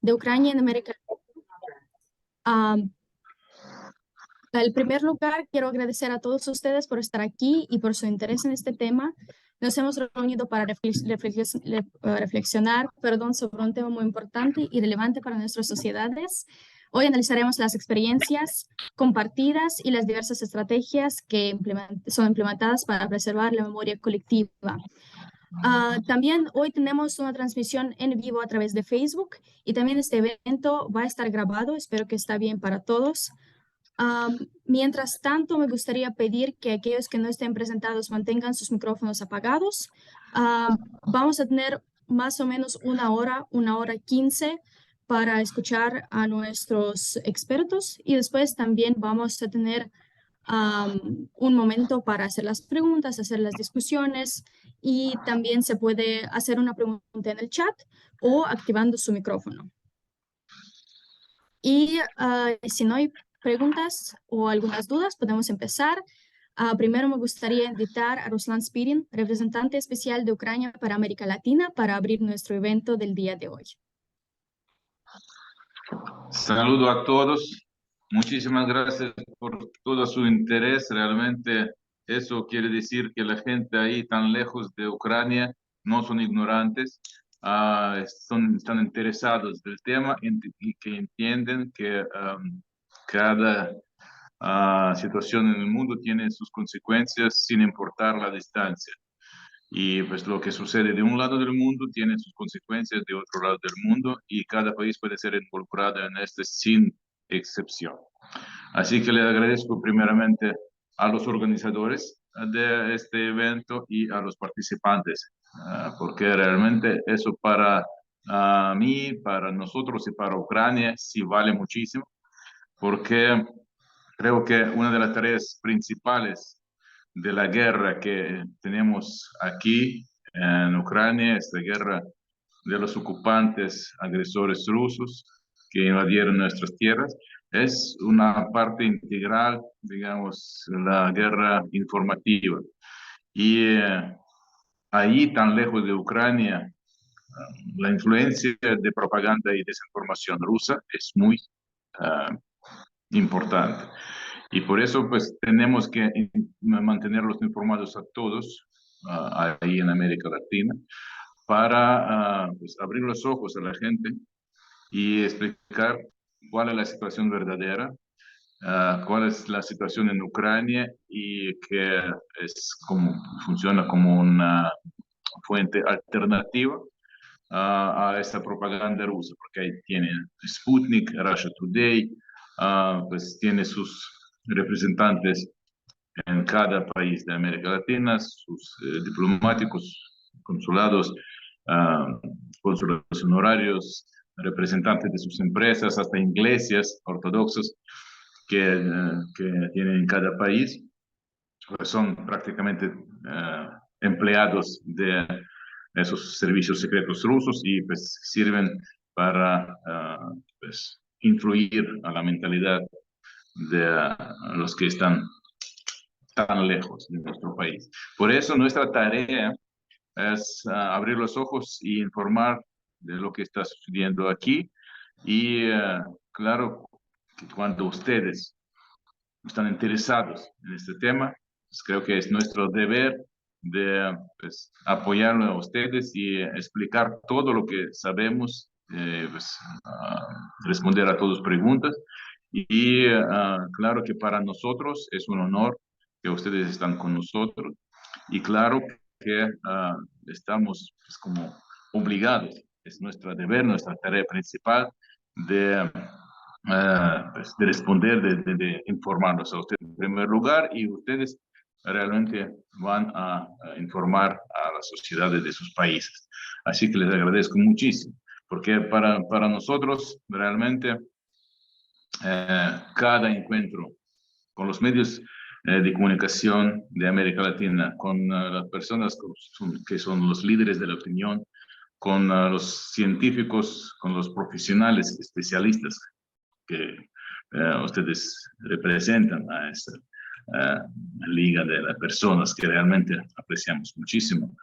de Ucrania en América. En primer lugar, quiero agradecer a todos ustedes por estar aquí y por su interés en este tema. Nos hemos reunido para reflexionar, sobre un tema muy importante y relevante para nuestras sociedades. Hoy analizaremos las experiencias compartidas y las diversas estrategias que son implementadas para preservar la memoria colectiva. También hoy tenemos una transmisión en vivo a través de Facebook y también este evento va a estar grabado. Espero que está bien para todos. Mientras tanto, me gustaría pedir que aquellos que no estén presentados mantengan sus micrófonos apagados. Vamos a tener más o menos una hora 15 para escuchar a nuestros expertos y después también vamos a tener un momento para hacer las preguntas, hacer las discusiones y también se puede hacer una pregunta en el chat o activando su micrófono. Y si no hay preguntas o algunas dudas, podemos empezar. Primero me gustaría invitar a Ruslan Spirin, representante especial de Ucrania para América Latina, para abrir nuestro evento del día de hoy. Saludo a todos. Muchísimas gracias por todo su interés. Realmente eso quiere decir que la gente ahí tan lejos de Ucrania no son ignorantes, están interesados del tema y que entienden que cada situación en el mundo tiene sus consecuencias sin importar la distancia. Y pues lo que sucede de un lado del mundo tiene sus consecuencias de otro lado del mundo y cada país puede ser involucrado en este sin excepción. Así que le agradezco primeramente a los organizadores de este evento y a los participantes, porque realmente eso para mí, para nosotros y para Ucrania sí vale muchísimo, porque creo que una de las tareas principales de la guerra que tenemos aquí en Ucrania, esta guerra de los ocupantes agresores rusos que invadieron nuestras tierras, es una parte integral, digamos, la guerra informativa. Y ahí, tan lejos de Ucrania, la influencia de propaganda y desinformación rusa es muy importante. Y por eso, pues, tenemos que mantenerlos informados a todos ahí en América Latina para pues, abrir los ojos a la gente y explicar cuál es la situación verdadera, cuál es la situación en Ucrania y que funciona como una fuente alternativa a esta propaganda rusa, porque ahí tiene Sputnik, Russia Today, pues tiene sus representantes en cada país de América Latina, sus diplomáticos, consulados, consulados honorarios, representantes de sus empresas, hasta iglesias ortodoxas que tienen en cada país, pues son prácticamente empleados de esos servicios secretos rusos y pues sirven para pues, influir a la mentalidad de los que están tan lejos de nuestro país. Por eso nuestra tarea es abrir los ojos y informar de lo que está sucediendo aquí. Y claro, que cuando ustedes están interesados en este tema, pues creo que es nuestro deber de pues, apoyarlo a ustedes y explicar todo lo que sabemos, pues, responder a todas preguntas. Y claro que para nosotros es un honor que ustedes están con nosotros y claro que estamos pues, como obligados, es nuestro deber, nuestra tarea principal de, pues, de responder, de informarnos a ustedes en primer lugar y ustedes realmente van a informar a las sociedades de sus países. Así que les agradezco muchísimo, porque para nosotros realmente cada encuentro con los medios de comunicación de América Latina, con las personas que son los líderes de la opinión, con los científicos, con los profesionales, especialistas que ustedes representan a esta liga de las personas que realmente apreciamos muchísimo.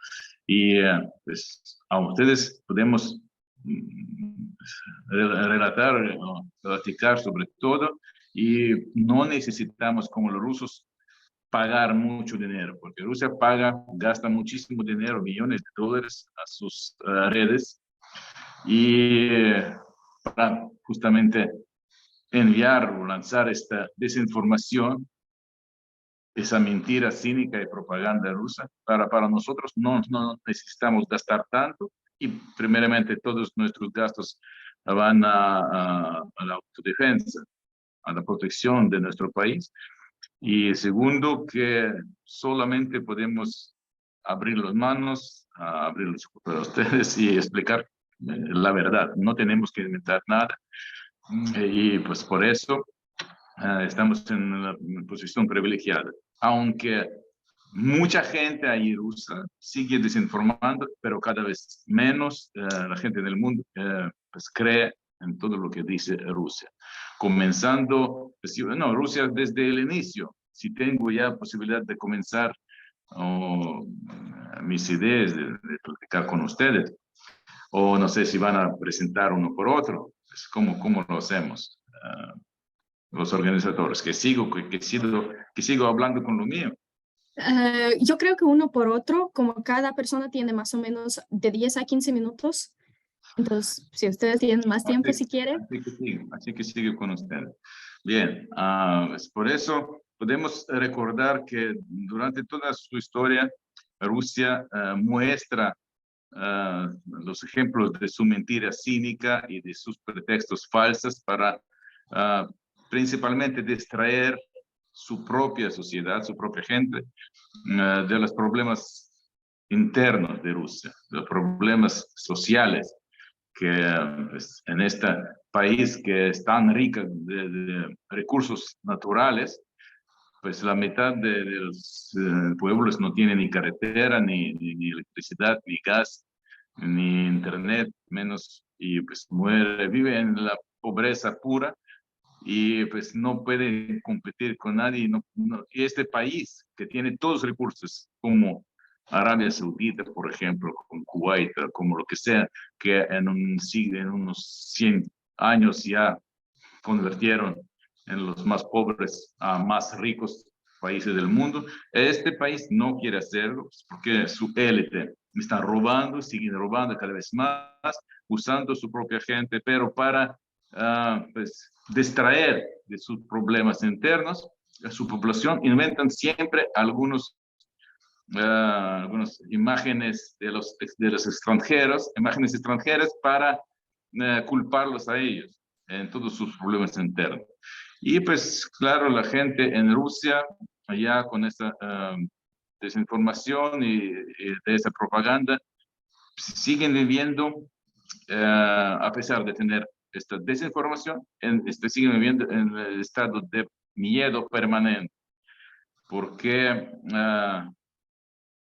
Y pues a ustedes podemos relatar o platicar sobre todo, y no necesitamos, como los rusos, pagar mucho dinero, porque Rusia gasta muchísimo dinero, millones de dólares a sus redes, y para justamente enviar o lanzar esta desinformación, esa mentira cínica y propaganda rusa, para nosotros no necesitamos gastar tanto, y primeramente todos nuestros gastos van a la autodefensa, a la protección de nuestro país. Y segundo, que solamente podemos abrir las manos, abrir los ojos para ustedes y explicar la verdad. No tenemos que inventar nada. Y pues por eso estamos en una posición privilegiada. Aunque mucha gente ahí rusa sigue desinformando, pero cada vez menos la gente del mundo pues cree en todo lo que dice Rusia. Comenzando, pues, no, Rusia desde el inicio. Si tengo ya posibilidad de comenzar mis ideas, de platicar con ustedes, o no sé si van a presentar uno por otro, pues, ¿cómo lo hacemos? Los organizadores, que sigo hablando con lo mío. Yo creo que uno por otro, como cada persona tiene más o menos de 10 a 15 minutos, entonces si ustedes tienen más tiempo si quieren. Así que sigo con ustedes. Bien, pues por eso podemos recordar que durante toda su historia, Rusia muestra los ejemplos de su mentira cínica y de sus pretextos falsos para principalmente distraer su propia sociedad, su propia gente, de los problemas internos de Rusia, de los problemas sociales que pues, en este país que es tan rico de recursos naturales, pues la mitad de los pueblos no tienen ni carretera, ni electricidad, ni gas, ni internet, menos, y pues vive en la pobreza pura, y pues no puede competir con nadie. Y este país que tiene todos los recursos, como Arabia Saudita, por ejemplo, como Kuwait, como lo que sea, que en unos 100 años ya convirtieron en los más pobres a más ricos países del mundo. Este país no quiere hacerlo porque su élite está robando, siguen robando cada vez más, usando su propia gente, pero para pues, distraer de sus problemas internos a su población, inventan siempre algunas imágenes de los extranjeros, imágenes extranjeras para culparlos a ellos en todos sus problemas internos. Y pues claro, la gente en Rusia, allá con esta desinformación y de esa propaganda, siguen viviendo, a pesar de tener esta desinformación, siguen viviendo en el estado de miedo permanente, porque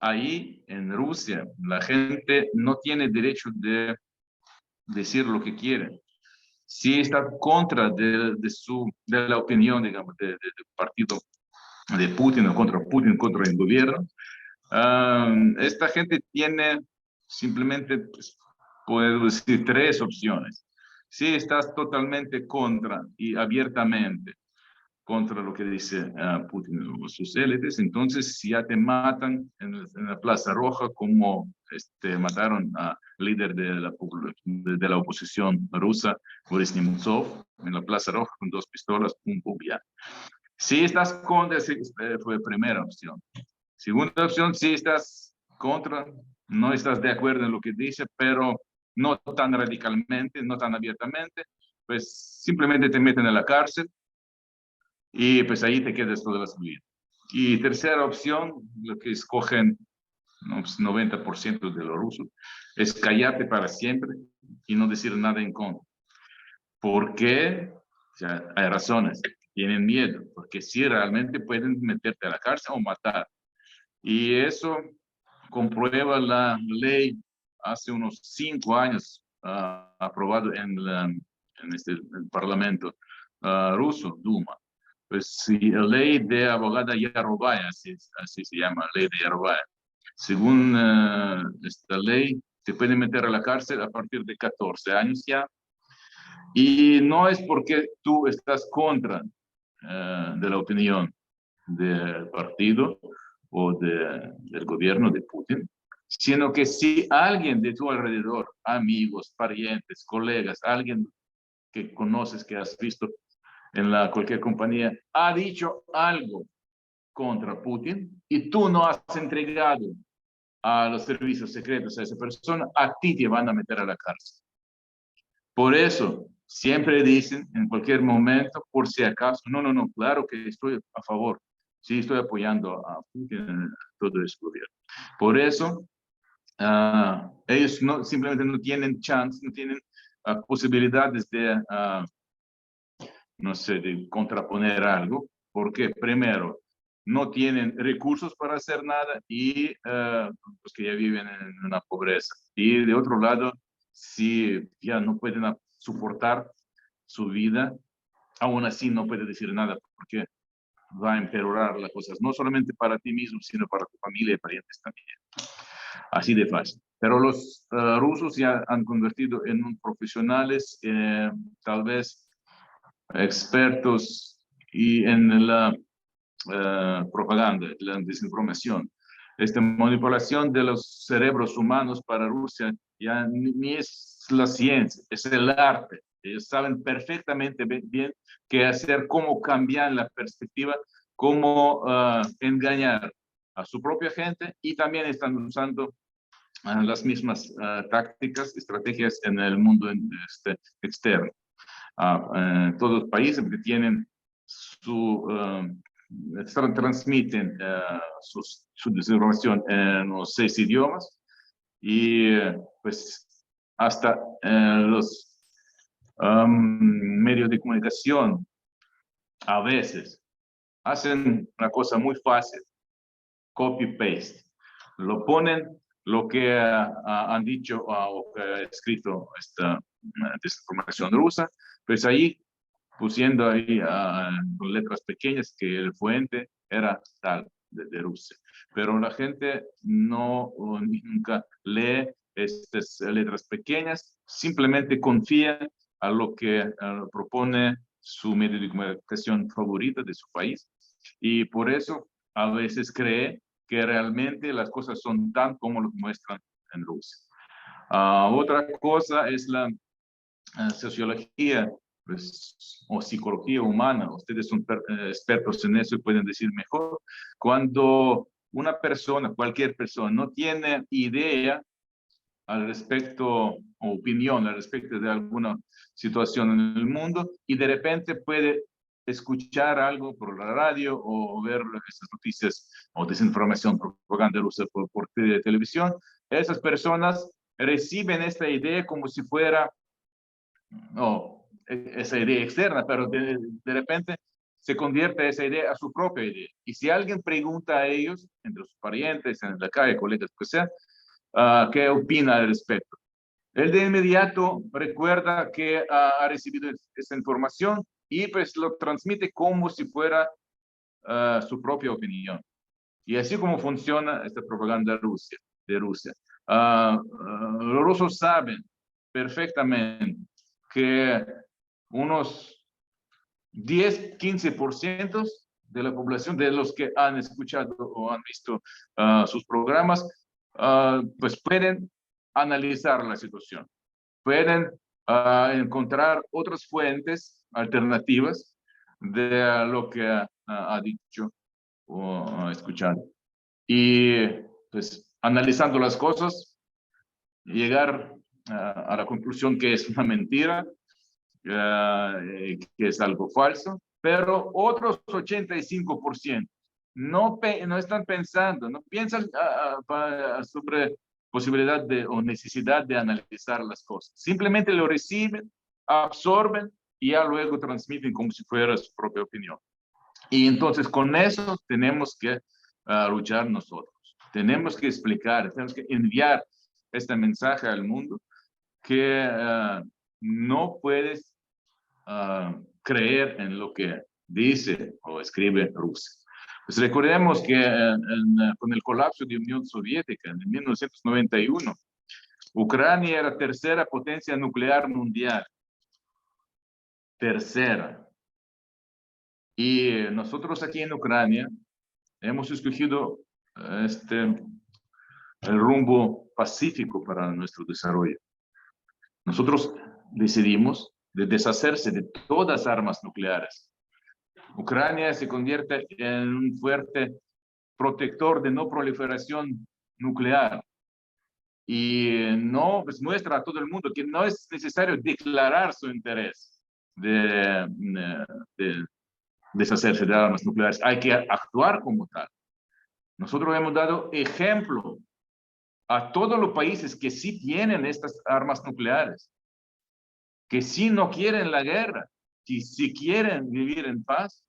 ahí en Rusia la gente no tiene derecho de decir lo que quiere. Si está contra de la opinión, digamos, del partido de Putin o contra Putin, contra el gobierno, esta gente tiene simplemente, pues, puedo decir, tres opciones. Si estás totalmente contra y abiertamente contra lo que dice Putin o sus élites, entonces ya te matan en la Plaza Roja, como mataron al líder de la oposición rusa, Boris Nemtsov, en la Plaza Roja con 2 pistolas, pum, pum, ya. Si estás contra, fue primera opción. Segunda opción, si estás contra, no estás de acuerdo en lo que dice, pero no tan radicalmente, no tan abiertamente, pues simplemente te meten en la cárcel, y pues ahí te quedas toda la vida. Y tercera opción, lo que escogen, ¿no?, pues 90% de los rusos, es callarte para siempre y no decir nada en contra. ¿Por qué? O sea, hay razones. Tienen miedo, porque sí, realmente pueden meterte a la cárcel o matar. Y eso comprueba la ley hace unos 5 años, aprobado en el Parlamento ruso, Duma. Pues sí, la ley de abogada Yarovaya, así se llama, ley de Yarovaya. Según esta ley, te pueden meter a la cárcel a partir de 14 años ya, Y no es porque tú estás contra de la opinión del partido o del gobierno de Putin, sino que si alguien de tu alrededor, amigos, parientes, colegas, alguien que conoces, que has visto en cualquier compañía, ha dicho algo contra Putin y tú no has entregado a los servicios secretos a esa persona, a ti te van a meter a la cárcel. Por eso, siempre dicen en cualquier momento, por si acaso, no, claro que estoy a favor, sí estoy apoyando a Putin en todo ese gobierno. Por eso, ellos no, simplemente no tienen chance, no tienen posibilidades de, no sé, de contraponer algo, porque primero, no tienen recursos para hacer nada y pues que ya viven en una pobreza. Y de otro lado, si ya no pueden soportar su vida, aún así no puede decir nada porque va a empeorar las cosas, no solamente para ti mismo, sino para tu familia y parientes también. Así de fácil. Pero los rusos ya han convertido en un profesionales, tal vez expertos y en la propaganda, la desinformación. Esta manipulación de los cerebros humanos para Rusia ya ni es la ciencia, es el arte. Ellos saben perfectamente bien qué hacer, cómo cambiar la perspectiva, cómo engañar a su propia gente y también están usando las mismas tácticas, estrategias en el mundo externo. Todos los países que tienen transmiten su desinformación en los 6 idiomas y pues hasta los medios de comunicación a veces hacen una cosa muy fácil, copy-paste. Lo ponen lo que han dicho o que ha escrito esta desinformación rusa, pues ahí pusiendo ahí con letras pequeñas que el fuente era tal de Rusia. Pero la gente no nunca lee estas letras pequeñas, simplemente confía a lo que propone su medio de comunicación favorito de su país y por eso a veces cree que realmente las cosas son tan como lo muestran en Rusia. Otra cosa es la sociología pues, o psicología humana. Ustedes son expertos en eso y pueden decir mejor. Cuando una persona, cualquier persona, no tiene idea al respecto, o opinión al respecto de alguna situación en el mundo y de repente puede escuchar algo por la radio o ver esas noticias o desinformación, propaganda rusa por televisión, esas personas reciben esta idea como si fuera esa idea externa, pero de repente se convierte esa idea a su propia idea. Y si alguien pregunta a ellos, entre sus parientes, en la calle, colegas, que sea, qué opina al respecto, él de inmediato recuerda que ha recibido esa información y pues lo transmite como si fuera su propia opinión. Y así como funciona esta propaganda de Rusia. Los rusos saben perfectamente que unos 10-15% de la población, de los que han escuchado o han visto sus programas, pues pueden analizar la situación, pueden encontrar otras fuentes alternativas de lo que ha dicho o ha escuchado. Y pues analizando las cosas, llegar a la conclusión que es una mentira, que es algo falso, pero otros 85% no están pensando, no piensan sobre posibilidad o necesidad de analizar las cosas. Simplemente lo reciben, absorben y ya luego transmiten como si fuera su propia opinión. Y entonces con eso tenemos que luchar nosotros. Tenemos que explicar, tenemos que enviar este mensaje al mundo que no puedes creer en lo que dice o escribe Rusia. Pues recordemos que con el colapso de la Unión Soviética en 1991, Ucrania era tercera potencia nuclear mundial. tercera. Y nosotros aquí en Ucrania hemos escogido el rumbo pacífico para nuestro desarrollo. Nosotros decidimos de deshacerse de todas las armas nucleares. Ucrania se convierte en un fuerte protector de no proliferación nuclear y no pues, muestra a todo el mundo que no es necesario declarar su interés de deshacerse de armas nucleares, hay que actuar como tal. Nosotros hemos dado ejemplo a todos los países que sí tienen estas armas nucleares, que sí no quieren la guerra, que sí quieren vivir en paz,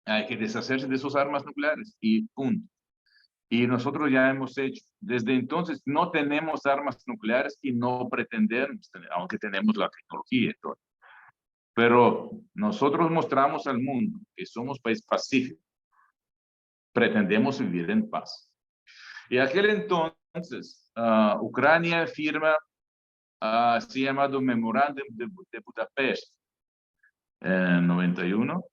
hay que deshacerse de sus armas nucleares y punto. Y nosotros ya hemos hecho. Desde entonces no tenemos armas nucleares y no pretendemos tener, aunque tenemos la tecnología y todo. Pero nosotros mostramos al mundo que somos país pacífico. Pretendemos vivir en paz. Y aquel entonces, Ucrania firma así llamado Memorándum de Budapest en 91.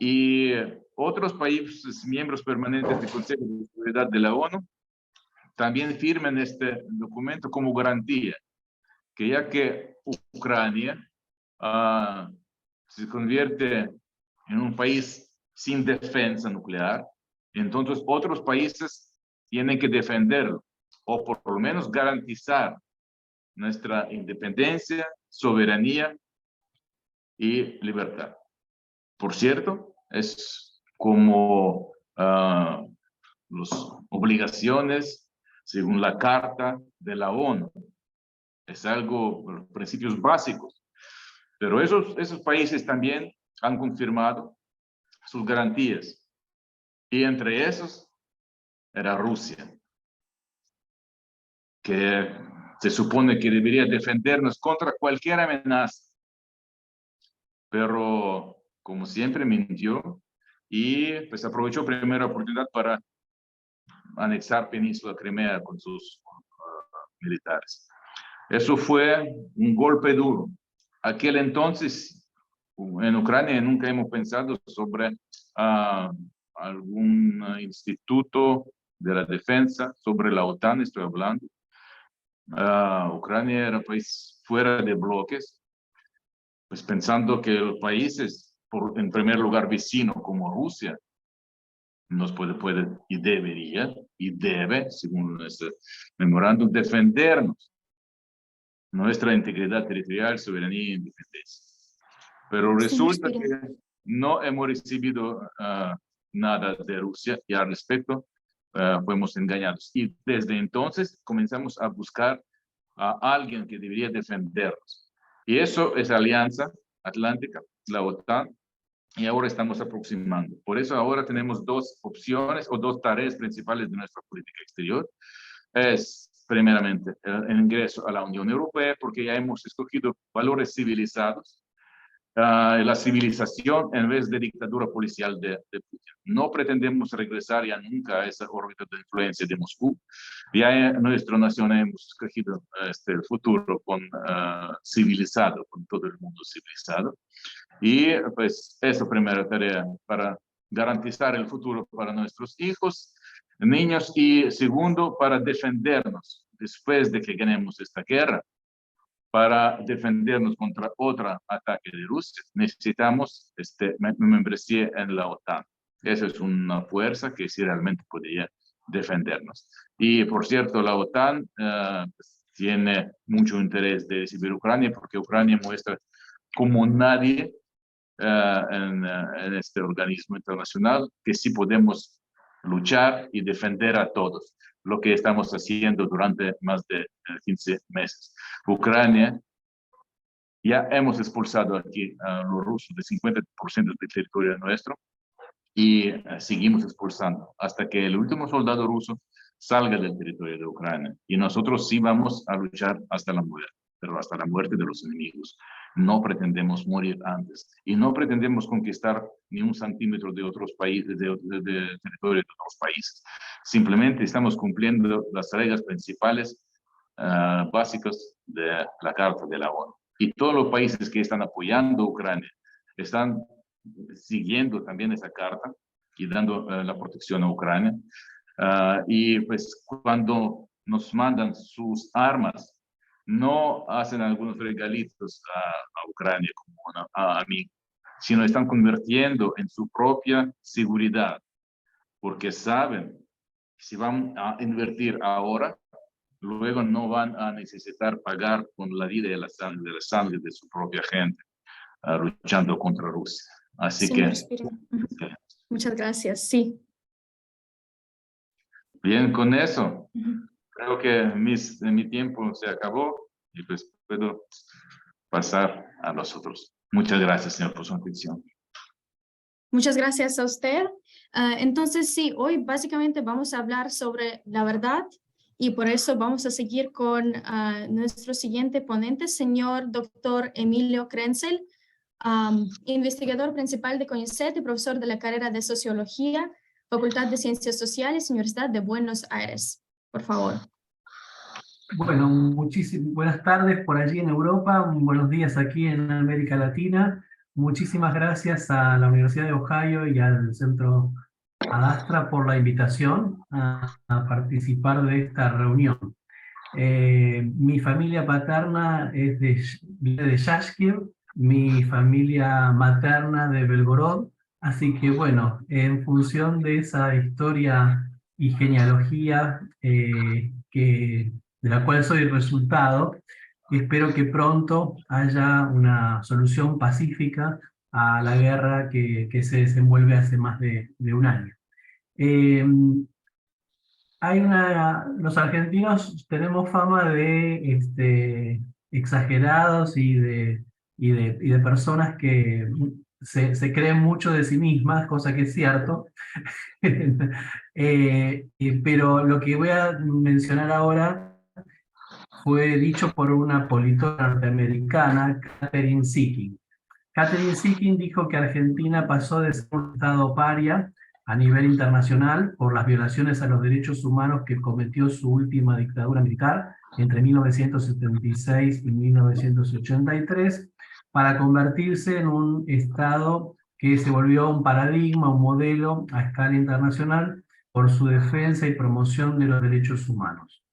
Y otros países miembros permanentes del Consejo de Seguridad de la ONU también firman este documento como garantía, que ya que Ucrania se convierte en un país sin defensa nuclear, entonces otros países tienen que defenderlo, o por lo menos garantizar nuestra independencia, soberanía y libertad. Por cierto, es como las obligaciones según la Carta de la ONU. Es algo, principios básicos. Pero esos países también han confirmado sus garantías. Y entre esos era Rusia, que se supone que debería defendernos contra cualquier amenaza. Pero, como siempre, mintió y pues aprovechó primera oportunidad para anexar Península Crimea con sus militares. Eso fue un golpe duro. Aquel entonces, en Ucrania nunca hemos pensado sobre algún instituto de la defensa, sobre la OTAN estoy hablando. Ucrania era un país fuera de bloques, pues pensando que los países, en primer lugar vecino como Rusia, nos puede y debería y debe, según este memorándum, defendernos nuestra integridad territorial, soberanía e independencia. Pero resulta que no hemos recibido nada de Rusia y al respecto fuimos engañados. Y desde entonces comenzamos a buscar a alguien que debería defendernos. Y eso es Alianza Atlántica, la OTAN, y ahora estamos aproximando. Por eso ahora tenemos dos opciones o dos tareas principales de nuestra política exterior. Es primeramente el ingreso a la Unión Europea, porque ya hemos escogido valores civilizados, la civilización en vez de dictadura policial de Putin. No pretendemos regresar ya nunca a esa órbita de influencia de Moscú. Ya en nuestra nación hemos escogido el futuro civilizado, con todo el mundo civilizado. Y pues esa primera tarea para garantizar el futuro para nuestros hijos, niños, y segundo, para defendernos después de que ganemos esta guerra. Para defendernos contra otro ataque de Rusia, necesitamos membresía en la OTAN. Esa es una fuerza que sí realmente podría defendernos. Y por cierto, la OTAN tiene mucho interés de recibir Ucrania, porque Ucrania muestra como nadie en este organismo internacional que sí podemos luchar y defender a todos, lo que estamos haciendo durante más de 15 meses. Ucrania, ya hemos expulsado aquí a los rusos de 50% del territorio nuestro y seguimos expulsando hasta que el último soldado ruso salga del territorio de Ucrania. Y nosotros sí vamos a luchar hasta la muerte, pero hasta la muerte de los enemigos. No pretendemos morir antes y no pretendemos conquistar ni un centímetro de otros países, de territorio de otros países. Simplemente estamos cumpliendo las reglas principales básicas de la Carta de la ONU. Y todos los países que están apoyando a Ucrania están siguiendo también esa carta y dando la protección a Ucrania. Y pues cuando nos mandan sus armas, no hacen algunos regalitos a Ucrania como a mí, sino están convirtiendo en su propia seguridad, porque saben que si van a invertir ahora, luego no van a necesitar pagar con la vida y la sangre de su propia gente, luchando contra Rusia. Así Señor que, Spirin. Muchas gracias, sí. bien con eso. Ujú. Creo que mi tiempo se acabó y pues puedo pasar a los otros. Muchas gracias, señor, por su atención. Muchas gracias a usted. Entonces, sí, hoy básicamente vamos a hablar sobre la verdad y por eso vamos a seguir con nuestro siguiente ponente, señor doctor Emilio Krenzel, investigador principal de CONICET y profesor de la carrera de Sociología, Facultad de Ciencias Sociales, Universidad de Buenos Aires. Por favor. Bueno, buenas tardes por allí en Europa, buenos días aquí en América Latina. Muchísimas gracias a la Universidad de Ohio y al Centro Adastra por la invitación a participar de esta reunión. Mi familia paterna es viene de Yashkir, mi familia materna de Belgorod, así que bueno, en función de esa historia y genealogía de la cual soy resultado, espero que pronto haya una solución pacífica a la guerra que se desenvuelve hace más de un año. Los argentinos tenemos fama de exagerados y de personas que se creen mucho de sí mismas, cosa que es cierto. Pero lo que voy a mencionar ahora fue dicho por una politóloga norteamericana, Catherine Sicking. Catherine Sicking dijo que Argentina pasó de ser un estado paria a nivel internacional por las violaciones a los derechos humanos que cometió su última dictadura militar entre 1976 y 1983, para convertirse en un estado que se volvió un paradigma, un modelo a escala internacional por su defensa y promoción de los derechos humanos.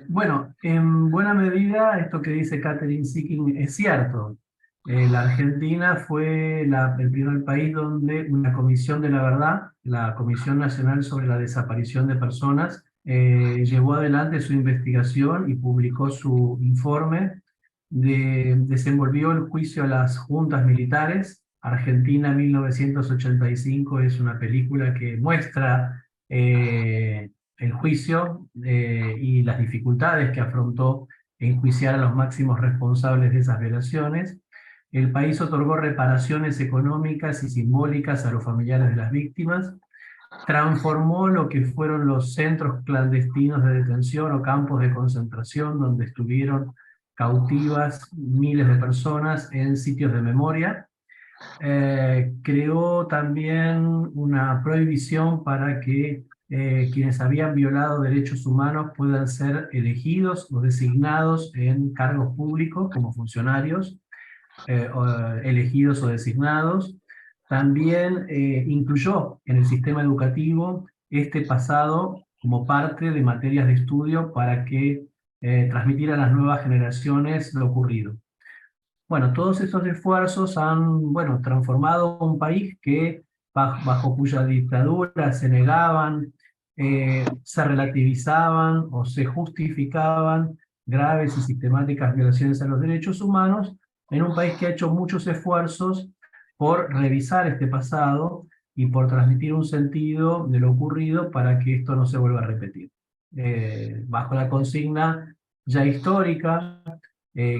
Bueno, en buena medida esto que dice Catherine Sicking es cierto. La Argentina fue el primer país donde una comisión de la verdad, la Comisión Nacional sobre la Desaparición de Personas, llevó adelante su investigación y publicó su informe, desenvolvió el juicio a las juntas militares. Argentina 1985 es una película que muestra el juicio y las dificultades que afrontó enjuiciar a los máximos responsables de esas violaciones. El país otorgó reparaciones económicas y simbólicas a los familiares de las víctimas, transformó lo que fueron los centros clandestinos de detención o campos de concentración donde estuvieron cautivas miles de personas en sitios de memoria. Creó también una prohibición para que quienes habían violado derechos humanos puedan ser elegidos o designados en cargos públicos como funcionarios, elegidos o designados. También incluyó en el sistema educativo este pasado como parte de materias de estudio para que transmitiera a las nuevas generaciones lo ocurrido. Bueno, todos estos esfuerzos han, bueno, transformado un país que bajo cuya dictadura se negaban, se relativizaban o se justificaban graves y sistemáticas violaciones a los derechos humanos, en un país que ha hecho muchos esfuerzos por revisar este pasado y por transmitir un sentido de lo ocurrido para que esto no se vuelva a repetir. Bajo la consigna ya histórica,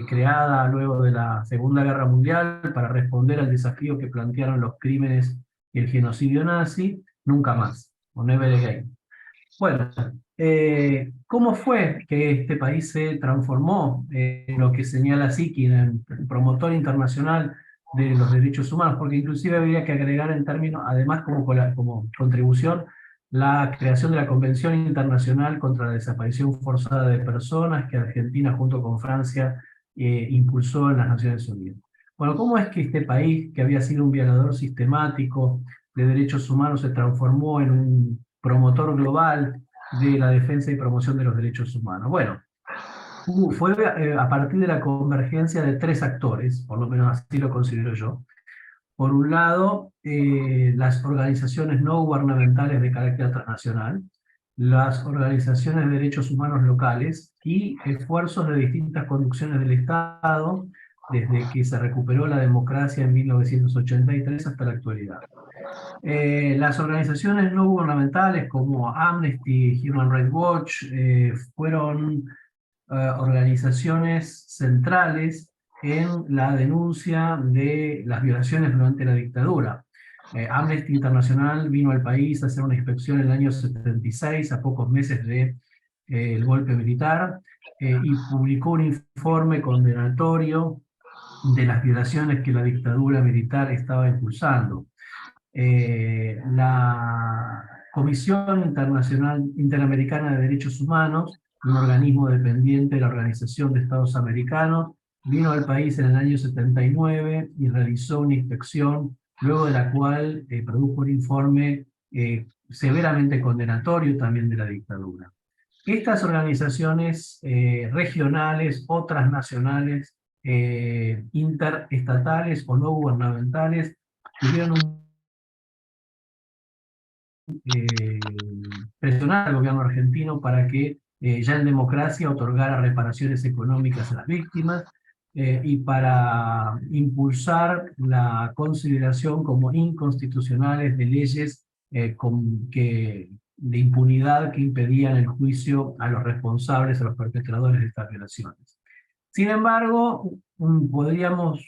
creada luego de la Segunda Guerra Mundial para responder al desafío que plantearon los crímenes y el genocidio nazi, nunca más, o never again. Bueno, ¿cómo fue que este país se transformó en lo que señala Sicking, en promotor internacional de los derechos humanos? Porque inclusive habría que agregar en términos, además como contribución, la creación de la Convención Internacional contra la Desaparición Forzada de Personas, que Argentina junto con Francia impulsó en las Naciones Unidas. Bueno, ¿cómo es que este país, que había sido un violador sistemático de derechos humanos, se transformó en un promotor global de la defensa y promoción de los derechos humanos? Bueno, fue a partir de la convergencia de tres actores, por lo menos así lo considero yo. Por un lado, las organizaciones no gubernamentales de carácter transnacional, las organizaciones de derechos humanos locales y esfuerzos de distintas conducciones del Estado desde que se recuperó la democracia en 1983 hasta la actualidad. Las organizaciones no gubernamentales como Amnesty, Human Rights Watch, fueron organizaciones centrales en la denuncia de las violaciones durante la dictadura. Amnesty Internacional vino al país a hacer una inspección en el año 76, a pocos meses del golpe militar, y publicó un informe condenatorio de las violaciones que la dictadura militar estaba impulsando. La Comisión Interamericana de Derechos Humanos, un organismo dependiente de la Organización de Estados Americanos, vino al país en el año 79 y realizó una inspección, luego de la cual produjo un informe severamente condenatorio también de la dictadura. Estas organizaciones regionales o transnacionales, interestatales o no gubernamentales, tuvieron un presionar al gobierno argentino para que ya en democracia otorgara reparaciones económicas a las víctimas y para impulsar la consideración como inconstitucionales de leyes de impunidad que impedían el juicio a los responsables, a los perpetradores de estas violaciones. Sin embargo,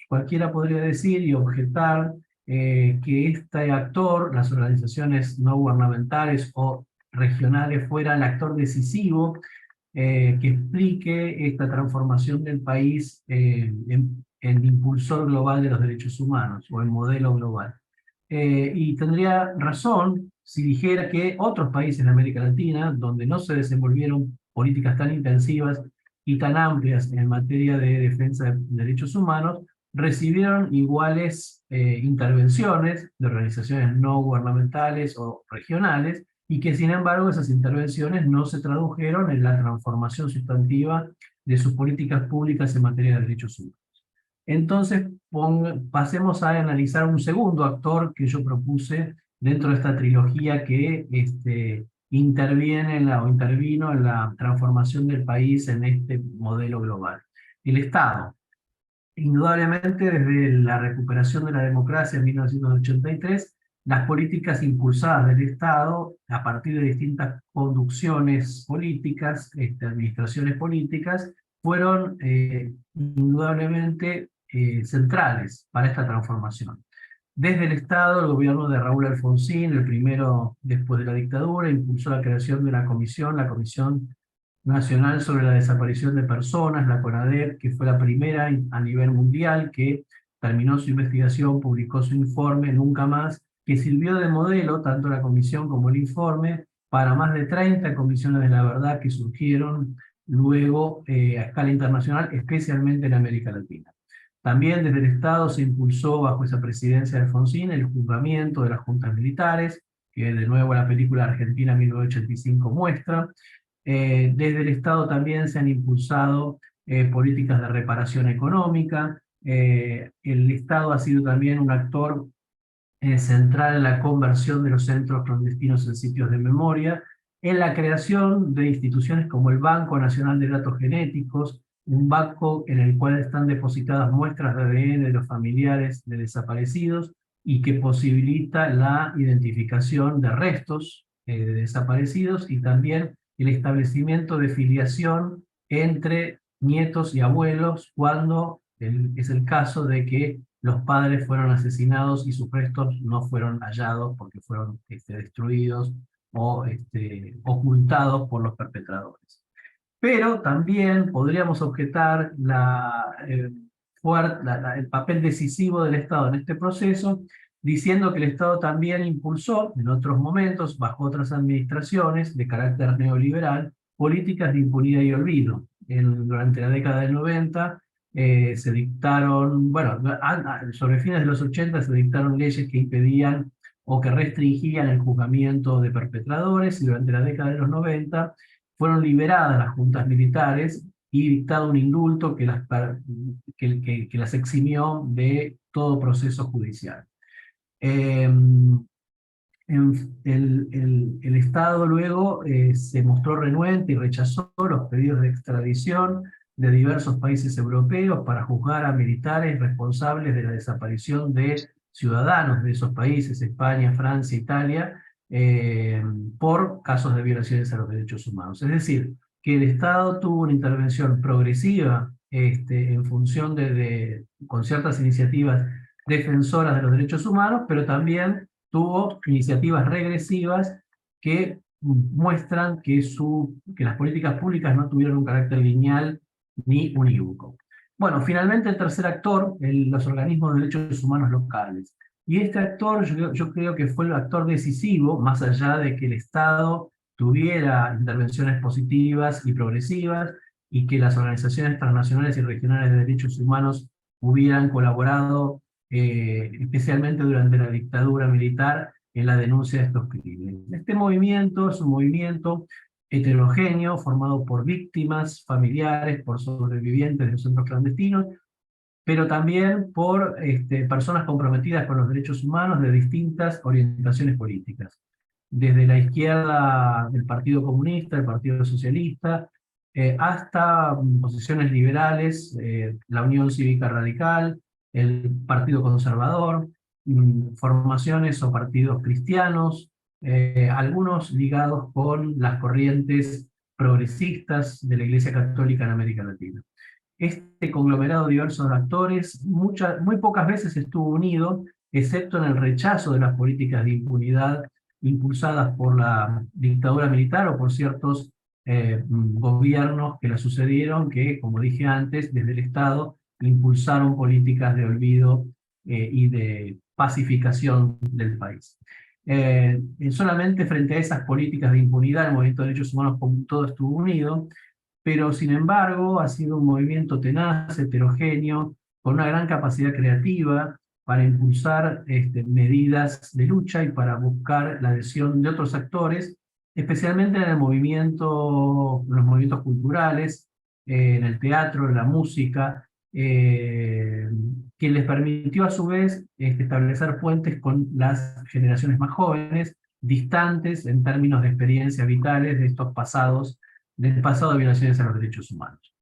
cualquiera podría decir y objetar que este actor, las organizaciones no gubernamentales o regionales, fuera el actor decisivo que explique esta transformación del país en impulsor global de los derechos humanos o en modelo global. Y tendría razón si dijera que otros países de América Latina, donde no se desenvolvieron políticas tan intensivas y tan amplias en materia de defensa de derechos humanos, recibieron iguales intervenciones de organizaciones no gubernamentales o regionales, y que sin embargo esas intervenciones no se tradujeron en la transformación sustantiva de sus políticas públicas en materia de derechos humanos. Entonces, pasemos a analizar un segundo actor que yo propuse dentro de esta trilogía que intervino en la transformación del país en este modelo global: el Estado. Indudablemente, desde la recuperación de la democracia en 1983, las políticas impulsadas del Estado, a partir de distintas conducciones políticas, administraciones políticas, fueron indudablemente centrales para esta transformación. Desde el Estado, el gobierno de Raúl Alfonsín, el primero después de la dictadura, impulsó la creación de una comisión, la Comisión Nacional sobre la Desaparición de Personas, la CONADEP, que fue la primera a nivel mundial, que terminó su investigación, publicó su informe, Nunca Más, que sirvió de modelo, tanto la comisión como el informe, para más de 30 comisiones de la verdad que surgieron luego a escala internacional, especialmente en América Latina. También desde el Estado se impulsó, bajo esa presidencia de Alfonsín, el juzgamiento de las juntas militares, que de nuevo la película Argentina 1985 muestra. Desde el Estado también se han impulsado políticas de reparación económica. El Estado ha sido también un actor central en la conversión de los centros clandestinos en sitios de memoria, en la creación de instituciones como el Banco Nacional de Datos Genéticos, un banco en el cual están depositadas muestras de ADN de los familiares de desaparecidos y que posibilita la identificación de restos de desaparecidos, y también el establecimiento de filiación entre nietos y abuelos cuando es el caso de que los padres fueron asesinados y sus restos no fueron hallados porque fueron destruidos o ocultados por los perpetradores. Pero también podríamos objetar el papel decisivo del Estado en este proceso, diciendo que el Estado también impulsó, en otros momentos, bajo otras administraciones de carácter neoliberal, políticas de impunidad y olvido. Durante la década del 90, se dictaron, bueno, sobre fines de los 80 se dictaron leyes que impedían o que restringían el juzgamiento de perpetradores, y durante la década de los 90 fueron liberadas las juntas militares y dictado un indulto que las eximió de todo proceso judicial. El Estado luego se mostró renuente y rechazó los pedidos de extradición de diversos países europeos para juzgar a militares responsables de la desaparición de ciudadanos de esos países, España, Francia, Italia, por casos de violaciones a los derechos humanos. Es decir, que el Estado tuvo una intervención progresiva en función con ciertas iniciativas defensoras de los derechos humanos, pero también tuvo iniciativas regresivas que muestran que las políticas públicas no tuvieron un carácter lineal ni unívoco. Bueno, finalmente el tercer actor, los organismos de derechos humanos locales. Y este actor yo creo que fue el actor decisivo, más allá de que el Estado tuviera intervenciones positivas y progresivas, y que las organizaciones transnacionales y regionales de derechos humanos hubieran colaborado especialmente durante la dictadura militar, en la denuncia de estos crímenes. Este movimiento es un movimiento heterogéneo, formado por víctimas, familiares, por sobrevivientes de los centros clandestinos, pero también por personas comprometidas con los derechos humanos de distintas orientaciones políticas. Desde la izquierda del Partido Comunista, el Partido Socialista, hasta posiciones liberales, la Unión Cívica Radical, el Partido Conservador, formaciones o partidos cristianos, algunos ligados con las corrientes progresistas de la Iglesia Católica en América Latina. Este conglomerado diverso de actores muy pocas veces estuvo unido, excepto en el rechazo de las políticas de impunidad impulsadas por la dictadura militar o por ciertos gobiernos que la sucedieron, que, como dije antes, desde el Estado impulsaron políticas de olvido y de pacificación del país. Solamente frente a esas políticas de impunidad, el movimiento de derechos humanos como todo estuvo unido, pero sin embargo ha sido un movimiento tenaz, heterogéneo, con una gran capacidad creativa para impulsar medidas de lucha y para buscar la adhesión de otros actores, especialmente en los movimientos culturales, en el teatro, en la música, que les permitió a su vez establecer puentes con las generaciones más jóvenes, distantes en términos de experiencias vitales de estos del pasado de violaciones a los derechos humanos.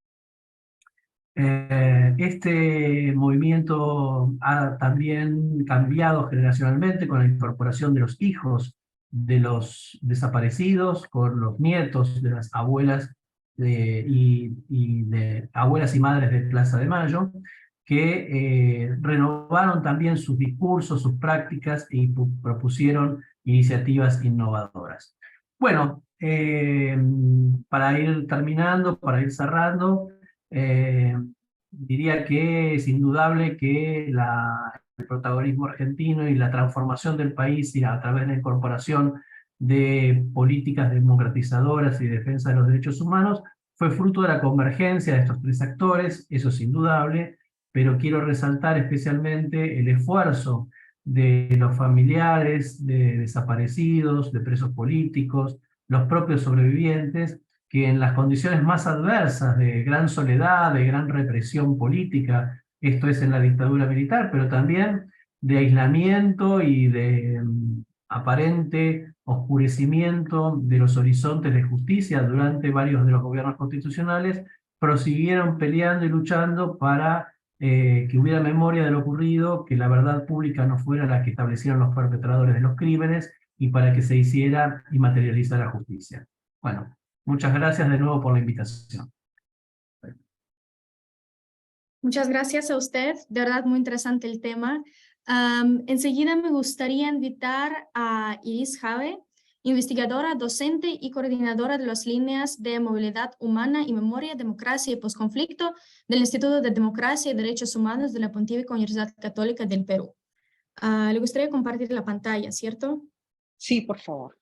Este movimiento ha también cambiado generacionalmente con la incorporación de los hijos de los desaparecidos, con los nietos de las abuelas de abuelas y madres de Plaza de Mayo, que renovaron también sus discursos, sus prácticas y propusieron iniciativas innovadoras. Bueno, para ir terminando, para ir cerrando, diría que es indudable que el protagonismo argentino y la transformación del país y a través de la incorporación de políticas democratizadoras y defensa de los derechos humanos fue fruto de la convergencia de estos tres actores, eso es indudable, pero quiero resaltar especialmente el esfuerzo de los familiares de desaparecidos, de presos políticos, los propios sobrevivientes, que en las condiciones más adversas de gran soledad, de gran represión política, esto es en la dictadura militar, pero también de aislamiento y de aparente oscurecimiento de los horizontes de justicia durante varios de los gobiernos constitucionales, prosiguieron peleando y luchando para que hubiera memoria de lo ocurrido, que la verdad pública no fuera la que establecieron los perpetradores de los crímenes, y para que se hiciera y materializara la justicia. Bueno, muchas gracias de nuevo por la invitación. Muchas gracias a usted, de verdad muy interesante el tema. Enseguida me gustaría invitar a Iris Jave, investigadora, docente y coordinadora de las líneas de movilidad humana y memoria, democracia y posconflicto del Instituto de Democracia y Derechos Humanos de la Pontificia Universidad Católica del Perú. Le gustaría compartir la pantalla, ¿cierto? Sí, por favor.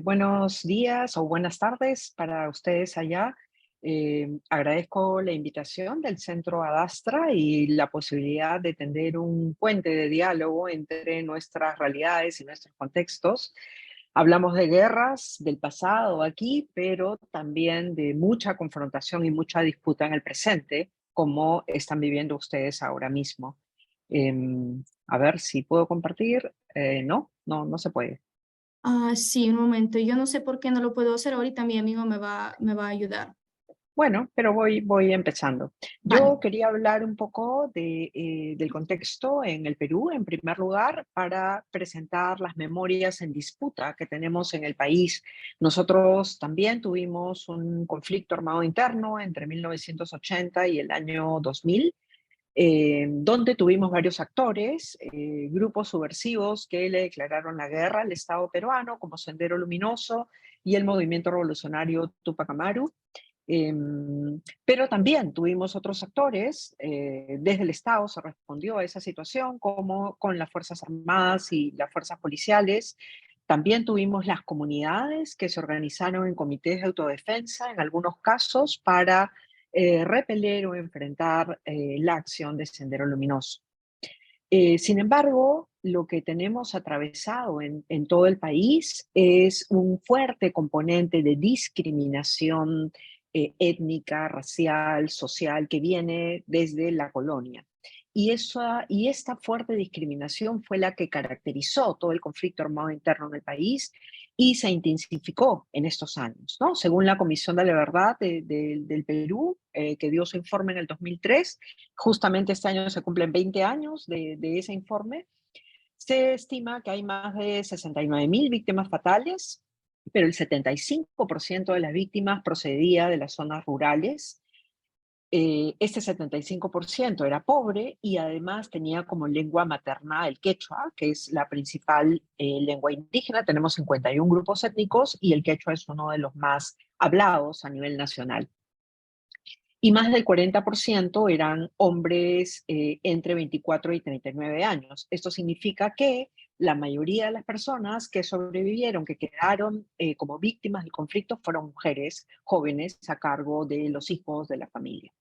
Buenos días o buenas tardes para ustedes allá. Agradezco la invitación del Centro Adastra y la posibilidad de tender un puente de diálogo entre nuestras realidades y nuestros contextos. Hablamos de guerras del pasado aquí, pero también de mucha confrontación y mucha disputa en el presente, como están viviendo ustedes ahora mismo. A ver si puedo compartir. No se puede. Sí, un momento. Yo no sé por qué no lo puedo hacer ahorita. Mi amigo me va a ayudar. Bueno, pero voy empezando. Vale. Yo quería hablar un poco del contexto en el Perú, en primer lugar, para presentar las memorias en disputa que tenemos en el país. Nosotros también tuvimos un conflicto armado interno entre 1980 y el año 2000, donde tuvimos varios actores, grupos subversivos que le declararon la guerra al Estado peruano, como Sendero Luminoso y el movimiento revolucionario Tupac Amaru. Pero también tuvimos otros actores, desde el Estado se respondió a esa situación, como con las Fuerzas Armadas y las Fuerzas Policiales. También tuvimos las comunidades que se organizaron en comités de autodefensa, en algunos casos, para repeler o enfrentar la acción de Sendero Luminoso. Sin embargo, lo que tenemos atravesado en todo el país es un fuerte componente de discriminación étnica, racial, social, que viene desde la colonia. Y esta fuerte discriminación fue la que caracterizó todo el conflicto armado interno en el país y se intensificó en estos años, ¿no? Según la Comisión de la Verdad del Perú, que dio su informe en el 2003, justamente este año se cumplen 20 años de ese informe, se estima que hay más de 69.000 víctimas fatales, pero el 75% de las víctimas procedía de las zonas rurales. Este 75% era pobre y además tenía como lengua materna el quechua, que es la principal lengua indígena. Tenemos 51 grupos étnicos y el quechua es uno de los más hablados a nivel nacional. Y más del 40% eran hombres entre 24 y 39 años. Esto significa que la mayoría de las personas que sobrevivieron, que quedaron como víctimas del conflicto, fueron mujeres jóvenes a cargo de los hijos de la familia.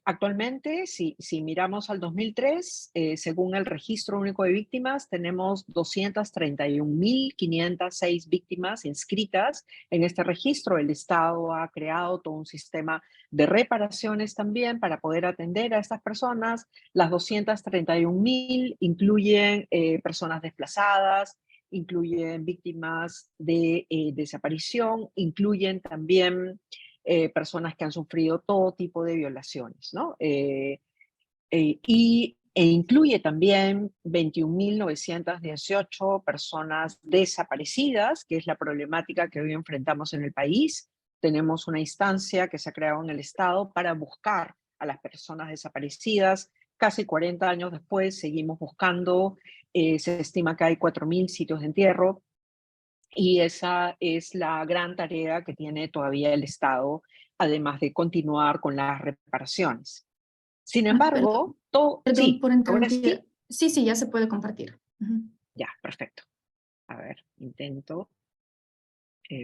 Actualmente, si miramos al 2003, según el Registro Único de Víctimas, tenemos 231.506 víctimas inscritas en este registro. El Estado ha creado todo un sistema de reparaciones también para poder atender a estas personas. Las 231.000 incluyen personas desplazadas, incluyen víctimas de desaparición, incluyen también personas que han sufrido todo tipo de violaciones, ¿no? E incluye también 21.918 personas desaparecidas, que es la problemática que hoy enfrentamos en el país. Tenemos una instancia que se ha creado en el Estado para buscar a las personas desaparecidas. Casi 40 años después seguimos buscando. Se estima que hay 4.000 sitios de entierro. Y esa es la gran tarea que tiene todavía el Estado, además de continuar con las reparaciones. Sin embargo, Perdón sí, por ahora interrumpir. sí, Sí, sí, ya se puede compartir. ya, perfecto. A ver, intento,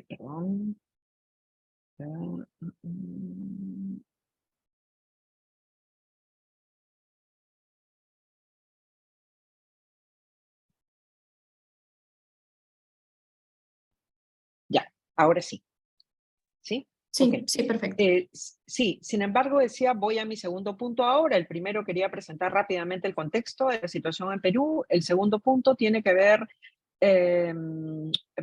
perdón. Ya, ahora sí. ¿Sí? Sí, Ok. sí, perfecto. Sí, sin embargo, decía, voy a mi segundo punto ahora. El primero quería presentar rápidamente el contexto de la situación en Perú. El segundo punto tiene que ver,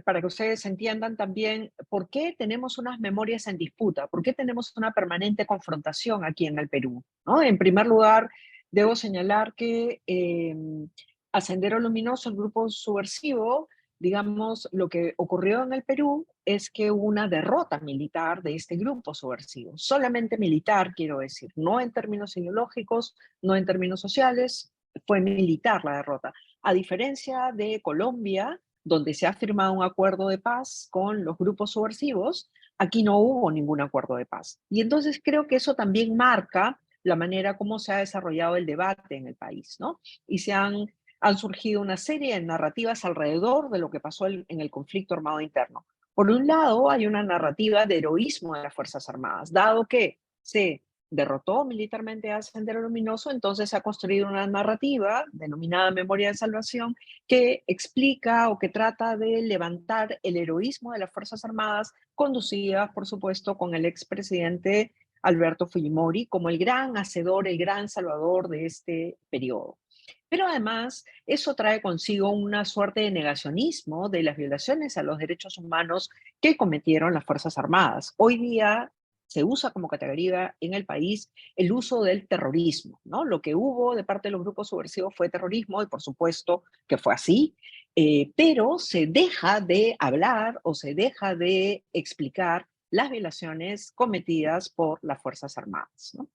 para que ustedes entiendan también por qué tenemos unas memorias en disputa, por qué tenemos una permanente confrontación aquí en el Perú, ¿no? En primer lugar, debo señalar que a Sendero Luminoso, el grupo subversivo, digamos, lo que ocurrió en el Perú es que hubo una derrota militar de este grupo subversivo, solamente militar, quiero decir, no en términos ideológicos, no en términos sociales, fue militar la derrota. A diferencia de Colombia, donde se ha firmado un acuerdo de paz con los grupos subversivos, aquí no hubo ningún acuerdo de paz. Y entonces creo que eso también marca la manera como se ha desarrollado el debate en el país, ¿no? Y han surgido una serie de narrativas alrededor de lo que pasó en el conflicto armado interno. Por un lado, hay una narrativa de heroísmo de las Fuerzas Armadas, dado que se derrotó militarmente a Sendero Luminoso, entonces se ha construido una narrativa denominada Memoria de Salvación que explica o que trata de levantar el heroísmo de las Fuerzas Armadas, conducidas, por supuesto, con el expresidente Alberto Fujimori como el gran hacedor, el gran salvador de este periodo. Pero además, eso trae consigo una suerte de negacionismo de las violaciones a los derechos humanos que cometieron las Fuerzas Armadas. Hoy día se usa como categoría en el país el uso del terrorismo, ¿no? Lo que hubo de parte de los grupos subversivos fue terrorismo, y por supuesto que fue así, pero se deja de hablar o se deja de explicar las violaciones cometidas por las Fuerzas Armadas, ¿no?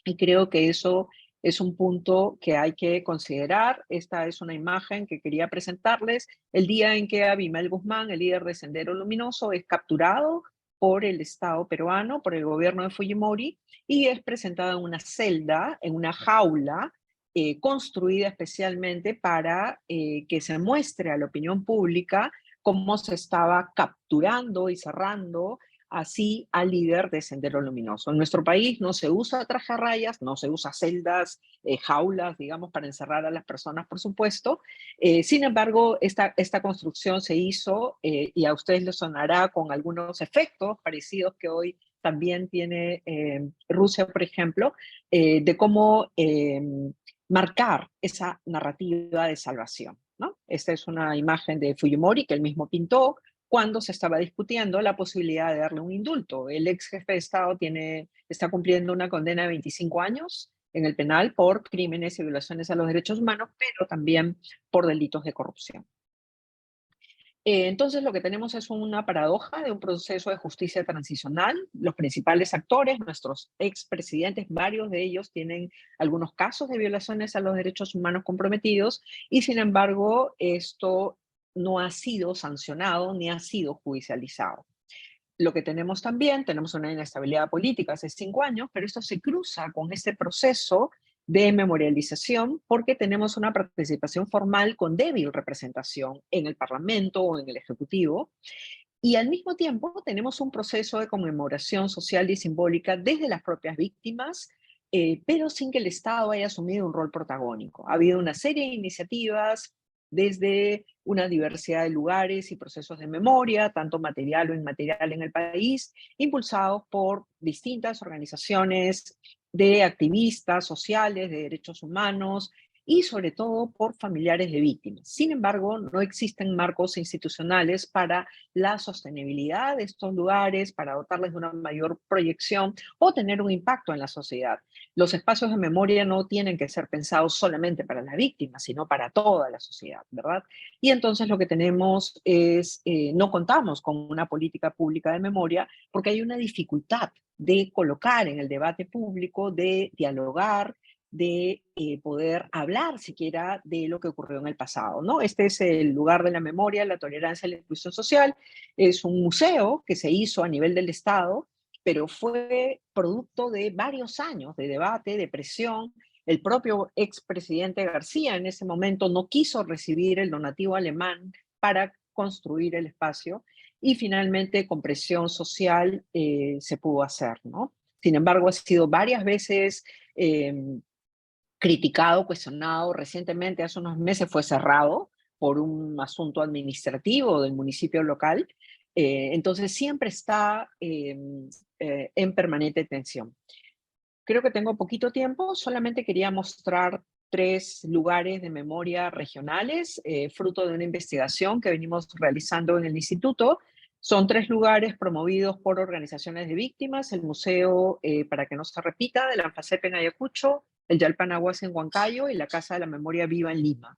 Y creo que eso es un punto que hay que considerar. Esta es una imagen que quería presentarles el día en que Abimael Guzmán, el líder de Sendero Luminoso, es capturado por el Estado peruano, por el gobierno de Fujimori, y es presentado en una celda, en una jaula, construida especialmente para que se muestre a la opinión pública cómo se estaba capturando y cerrando así al líder de Sendero Luminoso. En nuestro país no se usa traje a rayas, no se usa celdas, jaulas, digamos, para encerrar a las personas, por supuesto. Sin embargo, esta construcción se hizo, y a ustedes les sonará con algunos efectos parecidos que hoy también tiene Rusia, por ejemplo, de cómo marcar esa narrativa de salvación, ¿no? Esta es una imagen de Fujimori que él mismo pintó cuando se estaba discutiendo la posibilidad de darle un indulto. El ex jefe de Estado está cumpliendo una condena de 25 años en el penal por crímenes y violaciones a los derechos humanos, pero también por delitos de corrupción. Entonces lo que tenemos es una paradoja de un proceso de justicia transicional. Los principales actores, nuestros expresidentes, varios de ellos tienen algunos casos de violaciones a los derechos humanos comprometidos, y sin embargo esto no ha sido sancionado ni ha sido judicializado. Lo que tenemos también, tenemos una inestabilidad política hace 5 años, pero esto se cruza con este proceso de memorialización porque tenemos una participación formal con débil representación en el Parlamento o en el Ejecutivo, y al mismo tiempo tenemos un proceso de conmemoración social y simbólica desde las propias víctimas, pero sin que el Estado haya asumido un rol protagónico. Ha habido una serie de iniciativas desde una diversidad de lugares y procesos de memoria, tanto material o inmaterial en el país, impulsados por distintas organizaciones de activistas sociales, de derechos humanos y sobre todo por familiares de víctimas. Sin embargo, no existen marcos institucionales para la sostenibilidad de estos lugares, para dotarles de una mayor proyección o tener un impacto en la sociedad. Los espacios de memoria no tienen que ser pensados solamente para las víctimas, sino para toda la sociedad, ¿verdad? Y entonces lo que tenemos es, no contamos con una política pública de memoria porque hay una dificultad de colocar en el debate público, de dialogar, de poder hablar siquiera de lo que ocurrió en el pasado, ¿no? Este es el lugar de la memoria, la tolerancia y la inclusión social. Es un museo que se hizo a nivel del Estado, pero fue producto de varios años de debate, de presión. El propio expresidente García en ese momento no quiso recibir el donativo alemán para construir el espacio, y finalmente con presión social se pudo hacer, ¿no? Sin embargo, ha sido varias veces criticado, cuestionado. Recientemente, hace unos meses, fue cerrado por un asunto administrativo del municipio local. Entonces siempre está en permanente tensión. Creo que tengo poquito tiempo, solamente quería mostrar 3 lugares de memoria regionales, fruto de una investigación que venimos realizando en el instituto. Son 3 lugares promovidos por organizaciones de víctimas: el Museo, para que no se repita, de la ANFACEP en Ayacucho, el Yalpanaguas en Huancayo y la Casa de la Memoria Viva en Lima.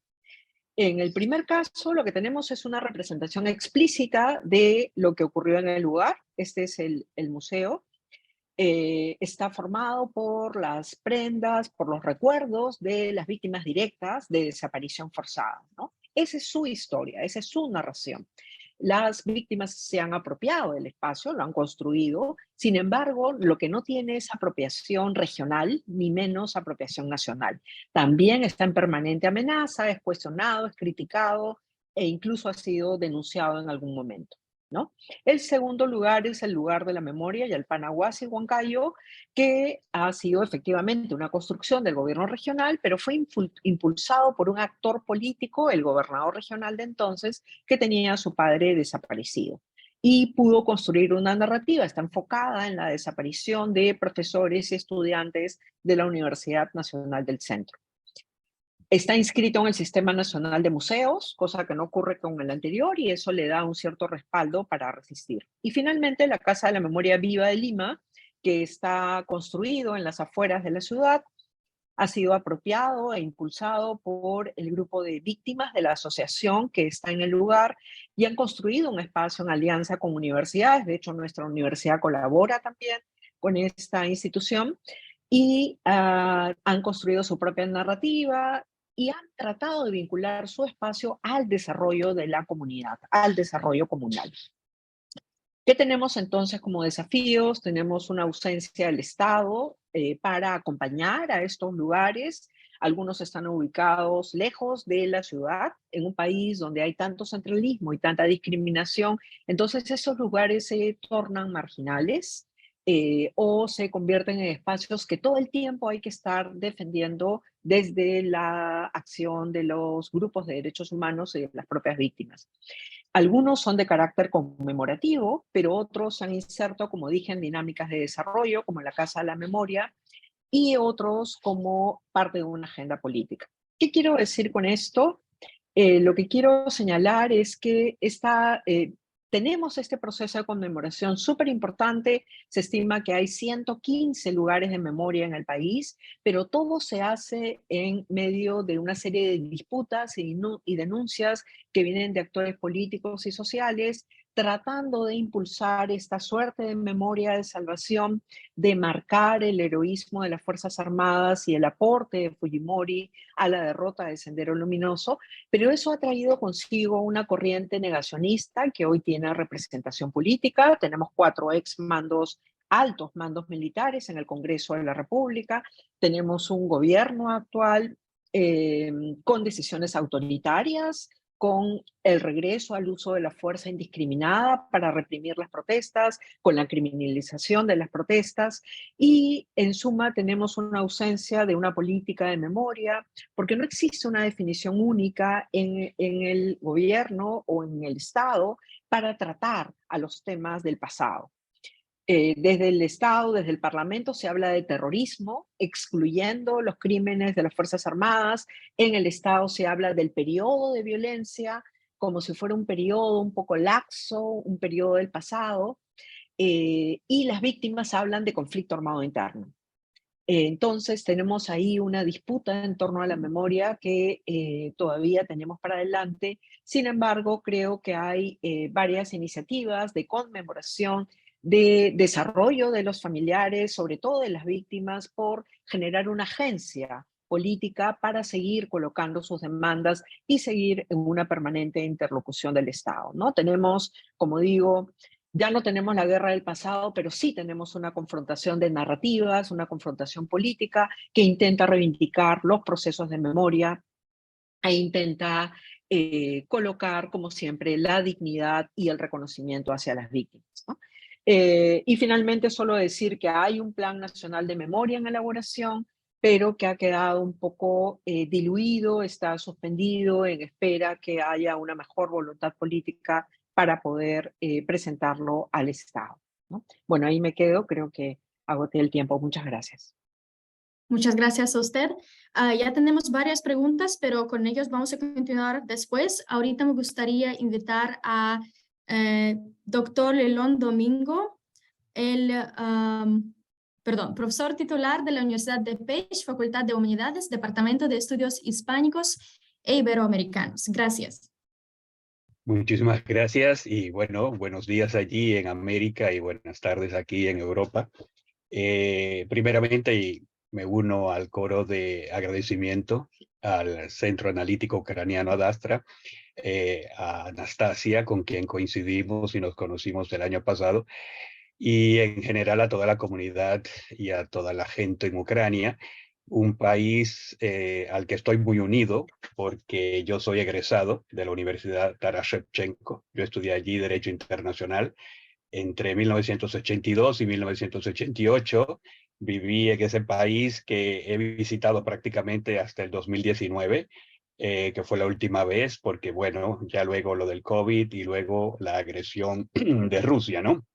En el primer caso, lo que tenemos es una representación explícita de lo que ocurrió en el lugar. Este es el museo. Está formado por las prendas, por los recuerdos de las víctimas directas de desaparición forzada, ¿no? Esa es su historia, esa es su narración. Las víctimas se han apropiado del espacio, lo han construido. Sin embargo, lo que no tiene es apropiación regional, ni menos apropiación nacional. También está en permanente amenaza, es cuestionado, es criticado e incluso ha sido denunciado en algún momento. ¿no? El segundo lugar es el lugar de la memoria, Yalpanahuasi, Huancayo, que ha sido efectivamente una construcción del gobierno regional, pero fue impulsado por un actor político, el gobernador regional de entonces, que tenía a su padre desaparecido. Y pudo construir una narrativa, está enfocada en la desaparición de profesores y estudiantes de la Universidad Nacional del Centro. Está inscrito en el Sistema Nacional de Museos, cosa que no ocurre con el anterior, y eso le da un cierto respaldo para resistir. Y finalmente, la Casa de la Memoria Viva de Lima, que está construido en las afueras de la ciudad, ha sido apropiado e impulsado por el grupo de víctimas de la asociación que está en el lugar y han construido un espacio en alianza con universidades. De hecho, nuestra universidad colabora también con esta institución y han construido su propia narrativa y han tratado de vincular su espacio al desarrollo de la comunidad, al desarrollo comunal. ¿Qué tenemos entonces como desafíos? Tenemos una ausencia del Estado para acompañar a estos lugares. Algunos están ubicados lejos de la ciudad, en un país donde hay tanto centralismo y tanta discriminación. Entonces esos lugares se tornan marginales o se convierten en espacios que todo el tiempo hay que estar defendiendo desde la acción de los grupos de derechos humanos y de las propias víctimas. Algunos son de carácter conmemorativo, pero otros se han inserto, como dije, en dinámicas de desarrollo, como la Casa de la Memoria, y otros como parte de una agenda política. ¿Qué quiero decir con esto? Lo que quiero señalar es que tenemos este proceso de conmemoración súper importante. Se estima que hay 115 lugares de memoria en el país, pero todo se hace en medio de una serie de disputas y denuncias que vienen de actores políticos y sociales, tratando de impulsar esta suerte de memoria de salvación, de marcar el heroísmo de las Fuerzas Armadas y el aporte de Fujimori a la derrota del Sendero Luminoso, pero eso ha traído consigo una corriente negacionista que hoy tiene representación política. Tenemos 4 altos mandos militares en el Congreso de la República. Tenemos un gobierno actual con decisiones autoritarias, con el regreso al uso de la fuerza indiscriminada para reprimir las protestas, con la criminalización de las protestas y en suma tenemos una ausencia de una política de memoria porque no existe una definición única en el gobierno o en el Estado para tratar a los temas del pasado. Desde el Estado, desde el Parlamento, se habla de terrorismo, excluyendo los crímenes de las Fuerzas Armadas. En el Estado se habla del periodo de violencia, como si fuera un periodo un poco laxo, un periodo del pasado. Y las víctimas hablan de conflicto armado interno. Entonces tenemos ahí una disputa en torno a la memoria que todavía tenemos para adelante. Sin embargo, creo que hay varias iniciativas de conmemoración, de desarrollo de los familiares, sobre todo de las víctimas, por generar una agencia política para seguir colocando sus demandas y seguir en una permanente interlocución del Estado, ¿no? Tenemos, como digo, ya no tenemos la guerra del pasado, pero sí tenemos una confrontación de narrativas, una confrontación política que intenta reivindicar los procesos de memoria e intenta colocar, como siempre, la dignidad y el reconocimiento hacia las víctimas, ¿no? Y finalmente solo decir que hay un Plan Nacional de Memoria en elaboración, pero que ha quedado un poco diluido, está suspendido en espera que haya una mejor voluntad política para poder presentarlo al Estado, ¿no? Bueno, ahí me quedo, creo que agoté el tiempo. Muchas gracias. Muchas gracias a usted. Ya tenemos varias preguntas, pero con ellos vamos a continuar después. Ahorita me gustaría invitar a doctor Lelón Domingo, profesor titular de la Universidad de Page, Facultad de Humanidades, Departamento de Estudios Hispánicos e Iberoamericanos. Gracias. Muchísimas gracias y bueno, buenos días allí en América y buenas tardes aquí en Europa. Primeramente, y me uno al coro de agradecimiento al Centro Analítico Ucraniano Adastra, a Anastasia, con quien coincidimos y nos conocimos el año pasado, y en general a toda la comunidad y a toda la gente en Ucrania un país al que estoy muy unido porque yo soy egresado de la Universidad Taras Shevchenko. Yo estudié allí Derecho Internacional entre 1982 y 1988. Viví en ese país que he visitado prácticamente hasta el 2019, que fue la última vez, porque bueno, ya luego lo del COVID y luego la agresión de Rusia, ¿no?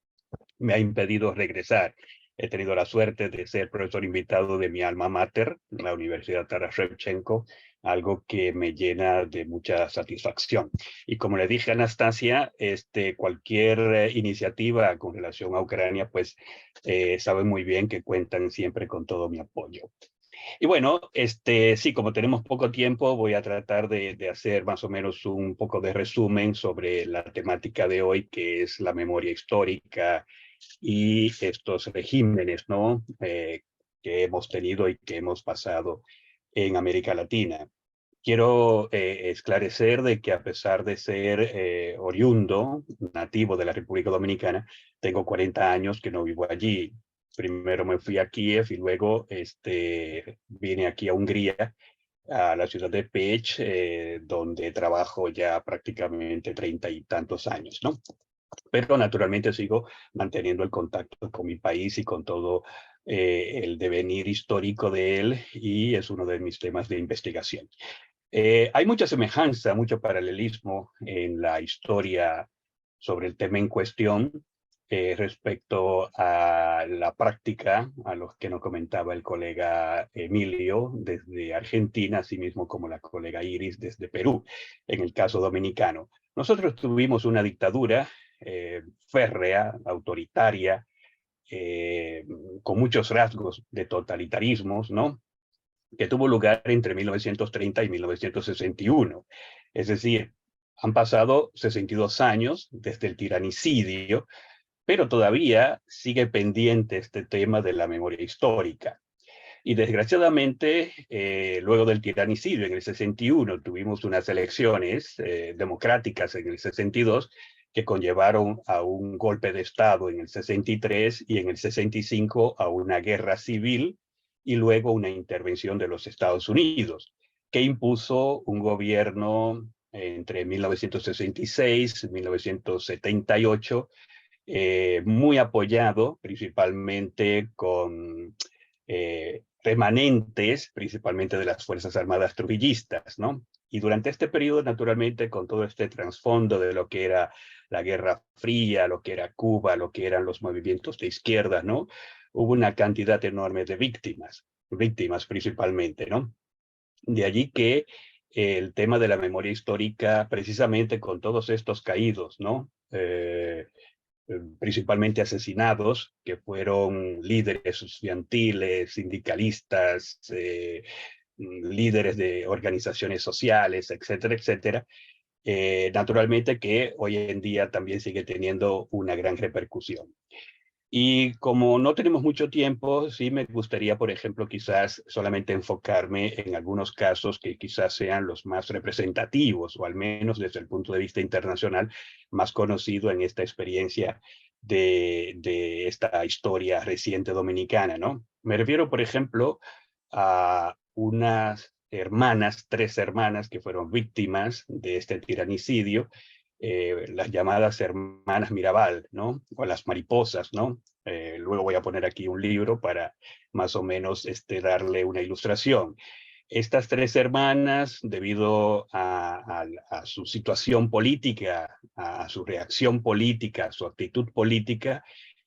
Me ha impedido regresar. He tenido la suerte de ser profesor invitado de mi alma mater, la Universidad Taras Shevchenko, algo que me llena de mucha satisfacción. Y como le dije a Anastasia, cualquier iniciativa con relación a Ucrania, pues saben muy bien que cuentan siempre con todo mi apoyo. Y bueno, sí, como tenemos poco tiempo, voy a tratar de hacer más o menos un poco de resumen sobre la temática de hoy, que es la memoria histórica y estos regímenes, ¿no? Que hemos tenido y que hemos pasado en América Latina. Quiero esclarecer de que a pesar de ser oriundo, nativo de la República Dominicana, tengo 40 años que no vivo allí. Primero me fui a Kiev y luego vine aquí a Hungría, a la ciudad de Pécs, donde trabajo ya prácticamente 30 y tantos años, ¿no? Pero naturalmente sigo manteniendo el contacto con mi país y con todo el devenir histórico de él, y es uno de mis temas de investigación. Hay mucha semejanza, mucho paralelismo en la historia sobre el tema en cuestión respecto a la práctica, a los que nos comentaba el colega Emilio desde Argentina, así mismo como la colega Iris desde Perú, en el caso dominicano. Nosotros tuvimos una dictadura férrea, autoritaria, con muchos rasgos de totalitarismos, ¿no? Que tuvo lugar entre 1930 y 1961. Es decir, han pasado 62 años desde el tiranicidio, pero todavía sigue pendiente este tema de la memoria histórica. Y desgraciadamente, luego del tiranicidio en el 61, tuvimos unas elecciones democráticas en el 62 que conllevaron a un golpe de Estado en el 63 y en el 65 a una guerra civil y luego una intervención de los Estados Unidos, que impuso un gobierno entre 1966 y 1978, muy apoyado principalmente con remanentes, principalmente de las Fuerzas Armadas trujillistas, ¿no? Y durante este periodo, naturalmente, con todo este trasfondo de lo que era la Guerra Fría, lo que era Cuba, lo que eran los movimientos de izquierda, ¿no? Hubo una cantidad enorme de víctimas principalmente, ¿no? De allí que el tema de la memoria histórica, precisamente con todos estos caídos, ¿no? Principalmente asesinados, que fueron líderes estudiantiles, sindicalistas, líderes de organizaciones sociales, etcétera, etcétera. Naturalmente que hoy en día también sigue teniendo una gran repercusión. Y como no tenemos mucho tiempo, sí me gustaría, por ejemplo, quizás solamente enfocarme en algunos casos que quizás sean los más representativos, o al menos desde el punto de vista internacional, más conocido en esta experiencia de esta historia reciente dominicana, ¿no? Me refiero, por ejemplo, a unas hermanas, 3 hermanas que fueron víctimas de este tiranicidio, las llamadas hermanas Mirabal, ¿no? O las mariposas, ¿no? Luego voy a poner aquí un libro para más o menos darle una ilustración. Estas 3 hermanas, debido a su situación política, a su reacción política, a su actitud política,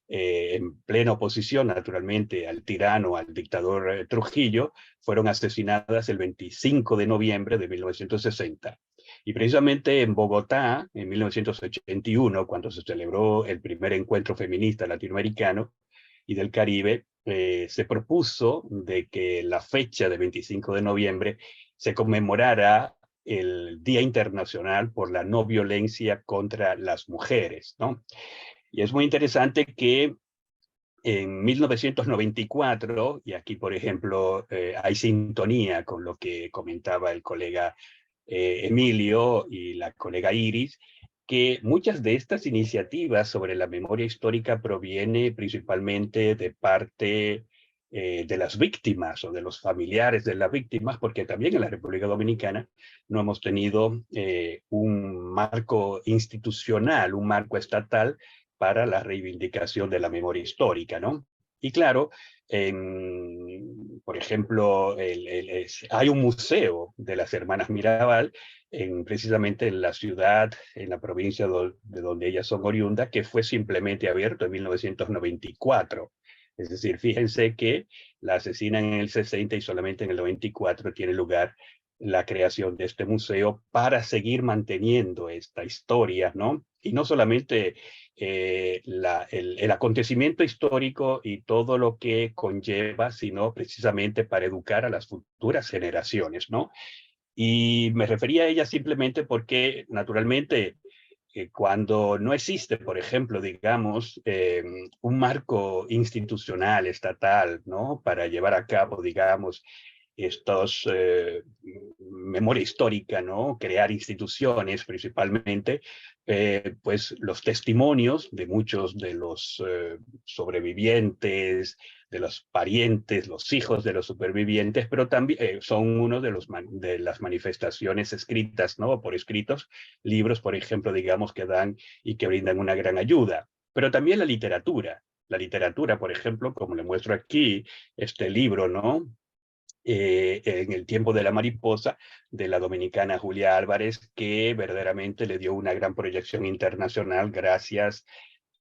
en plena oposición, naturalmente, al tirano, al dictador Trujillo, fueron asesinadas el 25 de noviembre de 1960. Y precisamente en Bogotá, en 1981, cuando se celebró el primer encuentro feminista latinoamericano y del Caribe, se propuso de que la fecha de 25 de noviembre se conmemorara el Día Internacional por la No Violencia contra las Mujeres, ¿no? Y es muy interesante que en 1994, y aquí, por ejemplo, hay sintonía con lo que comentaba el colega Emilio y la colega Iris, que muchas de estas iniciativas sobre la memoria histórica proviene principalmente de parte de las víctimas o de los familiares de las víctimas, porque también en la República Dominicana no hemos tenido un marco institucional, un marco estatal para la reivindicación de la memoria histórica, ¿no? Y claro, por ejemplo, hay un museo de las hermanas Mirabal precisamente en la ciudad, en la provincia de donde ellas son oriundas, que fue simplemente abierto en 1994. Es decir, fíjense que la asesinan en el 60 y solamente en el 94 tiene lugar la creación de este museo para seguir manteniendo esta historia, ¿no? Y no solamente el acontecimiento histórico y todo lo que conlleva, sino precisamente para educar a las futuras generaciones, ¿no? Y me refería a ella simplemente porque, naturalmente, cuando no existe, por ejemplo, digamos, un marco institucional, estatal, ¿no? Para llevar a cabo, digamos, estos memoria histórica, ¿no? Crear instituciones principalmente, pues los testimonios de muchos de los sobrevivientes, de los parientes, los hijos de los supervivientes, pero también son uno de las manifestaciones escritas, ¿no? Por escritos, libros, por ejemplo, digamos, que dan y que brindan una gran ayuda. Pero también la literatura. La literatura, por ejemplo, como le muestro aquí, este libro, ¿no? En el tiempo de la mariposa, de la dominicana Julia Álvarez, que verdaderamente le dio una gran proyección internacional gracias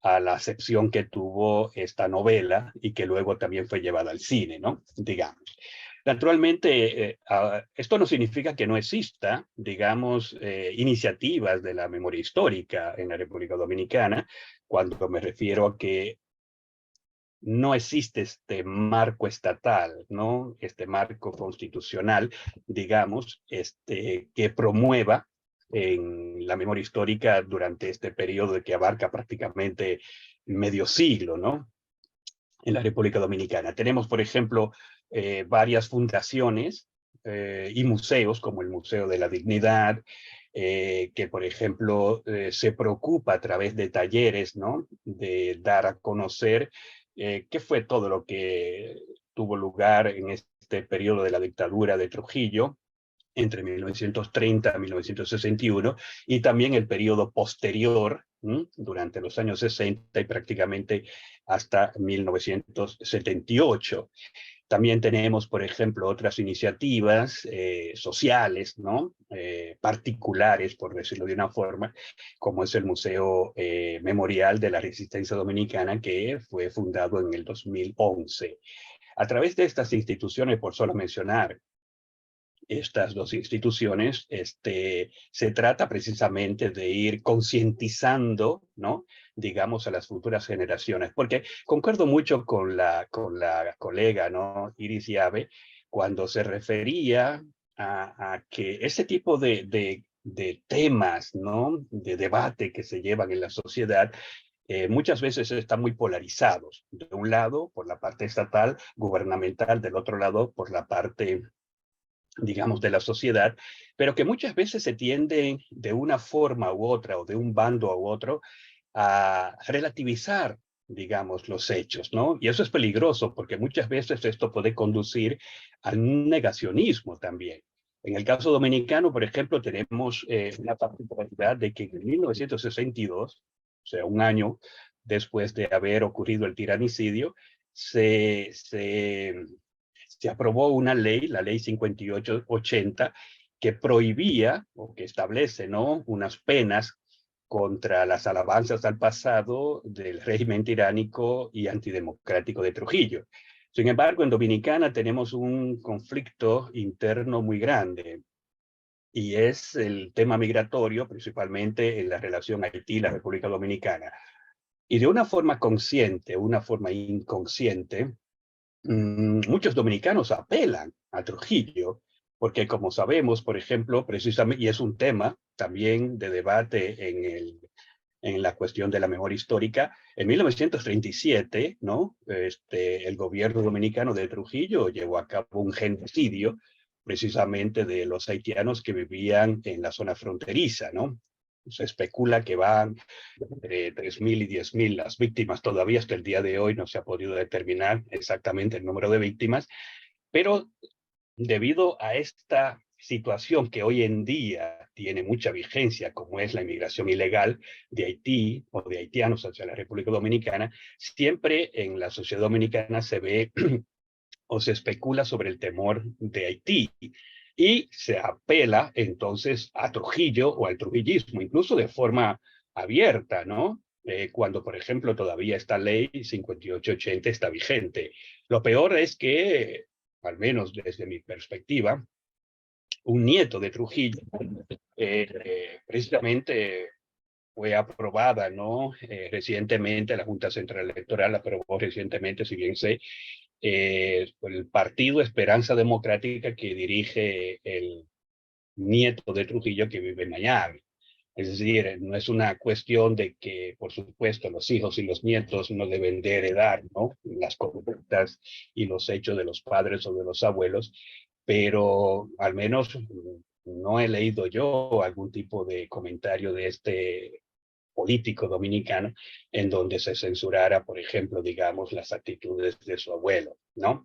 a la acepción que tuvo esta novela y que luego también fue llevada al cine, ¿no? Digamos. Naturalmente, esto no significa que no exista, digamos, iniciativas de la memoria histórica en la República Dominicana, cuando me refiero a que no existe este marco estatal, ¿no? Este marco constitucional, digamos, que promueva en la memoria histórica durante este periodo que abarca prácticamente medio siglo, ¿no? En la República Dominicana. Tenemos, por ejemplo, varias fundaciones y museos, como el Museo de la Dignidad, que, por ejemplo, se preocupa a través de talleres, ¿no? De dar a conocer qué fue todo lo que tuvo lugar en este periodo de la dictadura de Trujillo, entre 1930 y 1961, y también el periodo posterior, durante los años 60 y prácticamente hasta 1978. También tenemos, por ejemplo, otras iniciativas sociales, ¿no? Particulares, por decirlo de una forma, como es el Museo Memorial de la Resistencia Dominicana, que fue fundado en el 2011. A través de estas instituciones, por solo mencionar estas dos instituciones, se trata precisamente de ir concientizando, ¿no? Digamos, a las futuras generaciones, porque concuerdo mucho con la colega, ¿no? Iris Llave, cuando se refería a que ese tipo de temas, ¿no? De debate que se llevan en la sociedad, muchas veces están muy polarizados. De un lado, por la parte estatal, gubernamental, del otro lado, por la parte, digamos, de la sociedad, pero que muchas veces se tiende de una forma u otra o de un bando u otro a relativizar, digamos, los hechos, ¿no? Y eso es peligroso porque muchas veces esto puede conducir al negacionismo también. En el caso dominicano, por ejemplo, tenemos una particularidad de que en 1962, o sea, un año después de haber ocurrido el tiranicidio, se aprobó una ley, la ley 5880, que prohibía o que establece, ¿no? Unas penas contra las alabanzas al pasado del régimen tiránico y antidemocrático de Trujillo. Sin embargo, en Dominicana tenemos un conflicto interno muy grande y es el tema migratorio, principalmente en la relación Haití-la República Dominicana. Y de una forma consciente, una forma inconsciente, muchos dominicanos apelan a Trujillo, porque como sabemos, por ejemplo, precisamente, y es un tema también de debate en la cuestión de la memoria histórica, en 1937, ¿no? El gobierno dominicano de Trujillo llevó a cabo un genocidio precisamente de los haitianos que vivían en la zona fronteriza, ¿no? se especula que van entre 3.000 y 10.000 las víctimas. Todavía hasta el día de hoy no se ha podido determinar exactamente el número de víctimas, pero debido a esta situación que hoy en día tiene mucha vigencia, como es la inmigración ilegal de Haití o de haitianos hacia la República Dominicana, siempre en la sociedad dominicana se ve o se especula sobre el temor de Haití y se apela entonces a Trujillo o al trujillismo, incluso de forma abierta, ¿no? Cuando, por ejemplo, todavía esta ley 5880 está vigente. Lo peor es que, al menos desde mi perspectiva, un nieto de Trujillo precisamente fue aprobada, ¿no? Recientemente, la Junta Central Electoral aprobó recientemente, si bien sé, el partido Esperanza Democrática que dirige el nieto de Trujillo que vive en Miami. Es decir, no es una cuestión de que, por supuesto, los hijos y los nietos no deben de heredar, ¿no?, las conductas y los hechos de los padres o de los abuelos, pero al menos no he leído yo algún tipo de comentario de este político dominicano en donde se censurara, por ejemplo, digamos, las actitudes de su abuelo, ¿no?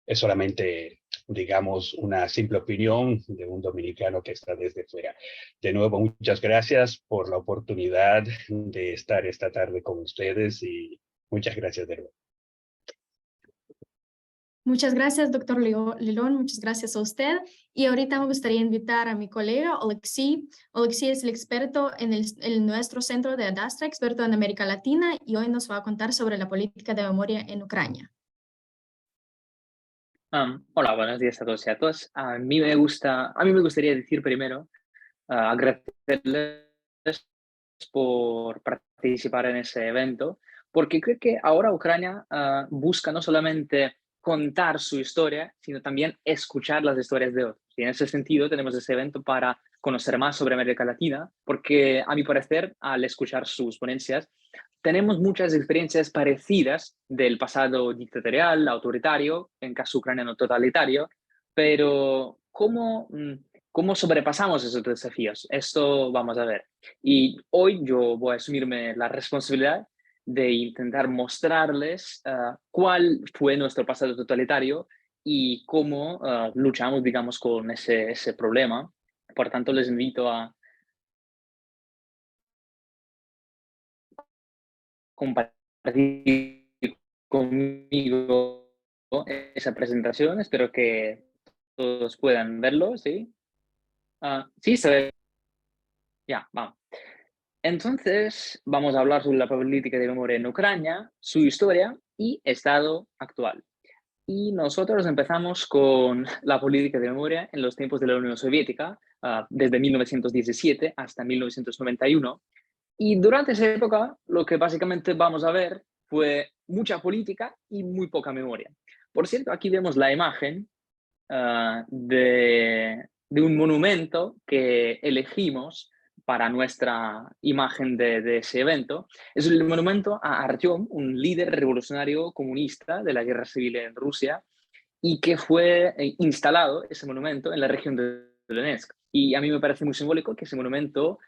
Es solamente, digamos, una simple opinión de un dominicano que está desde fuera. De nuevo, muchas gracias por la oportunidad de estar esta tarde con ustedes y muchas gracias de nuevo. Muchas gracias, doctor Lilón, muchas gracias a usted. Y ahorita me gustaría invitar a mi colega Oleksiy. Oleksiy es el experto en nuestro centro de Adastra, experto en América Latina, y hoy nos va a contar sobre la política de memoria en Ucrania. Hola, buenos días a todos y a todas. A mí me gustaría decir primero, agradecerles por participar en ese evento, porque creo que ahora Ucrania busca no solamente contar su historia, sino también escuchar las historias de otros. Y en ese sentido tenemos este evento para conocer más sobre América Latina, porque a mi parecer, al escuchar sus ponencias, tenemos muchas experiencias parecidas del pasado dictatorial, autoritario, en caso ucraniano totalitario, pero ¿cómo sobrepasamos esos desafíos? Esto vamos a ver. Y hoy yo voy a asumirme la responsabilidad de intentar mostrarles cuál fue nuestro pasado totalitario y cómo luchamos, digamos, con ese problema. Por tanto, les invito a compartir conmigo esa presentación. Espero que todos puedan verlo, ¿sí? Sí, se ve. Ya, vamos. Entonces, vamos a hablar sobre la política de memoria en Ucrania, su historia y estado actual. Y nosotros empezamos con la política de memoria en los tiempos de la Unión Soviética, desde 1917 hasta 1991. Y durante esa época, lo que básicamente vamos a ver fue mucha política y muy poca memoria. Por cierto, aquí vemos la imagen de un monumento que elegimos para nuestra imagen de ese evento. Es el monumento a Artyom, un líder revolucionario comunista de la guerra civil en Rusia, y que fue instalado, ese monumento, en la región de Donetsk. Y a mí me parece muy simbólico que ese monumento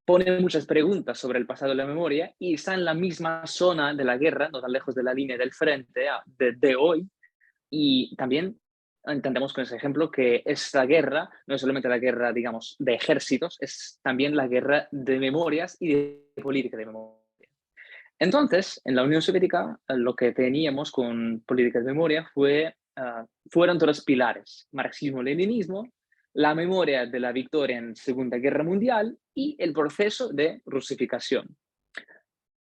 pone muchas preguntas sobre el pasado de la memoria y está en la misma zona de la guerra, no tan lejos de la línea del frente de hoy. Y también entendemos con ese ejemplo que esta guerra no es solamente la guerra, digamos, de ejércitos, es también la guerra de memorias y de política de memoria. Entonces, en la Unión Soviética, lo que teníamos con políticas de memoria fueron tres pilares: marxismo-leninismo, la memoria de la victoria en Segunda Guerra Mundial y el proceso de rusificación.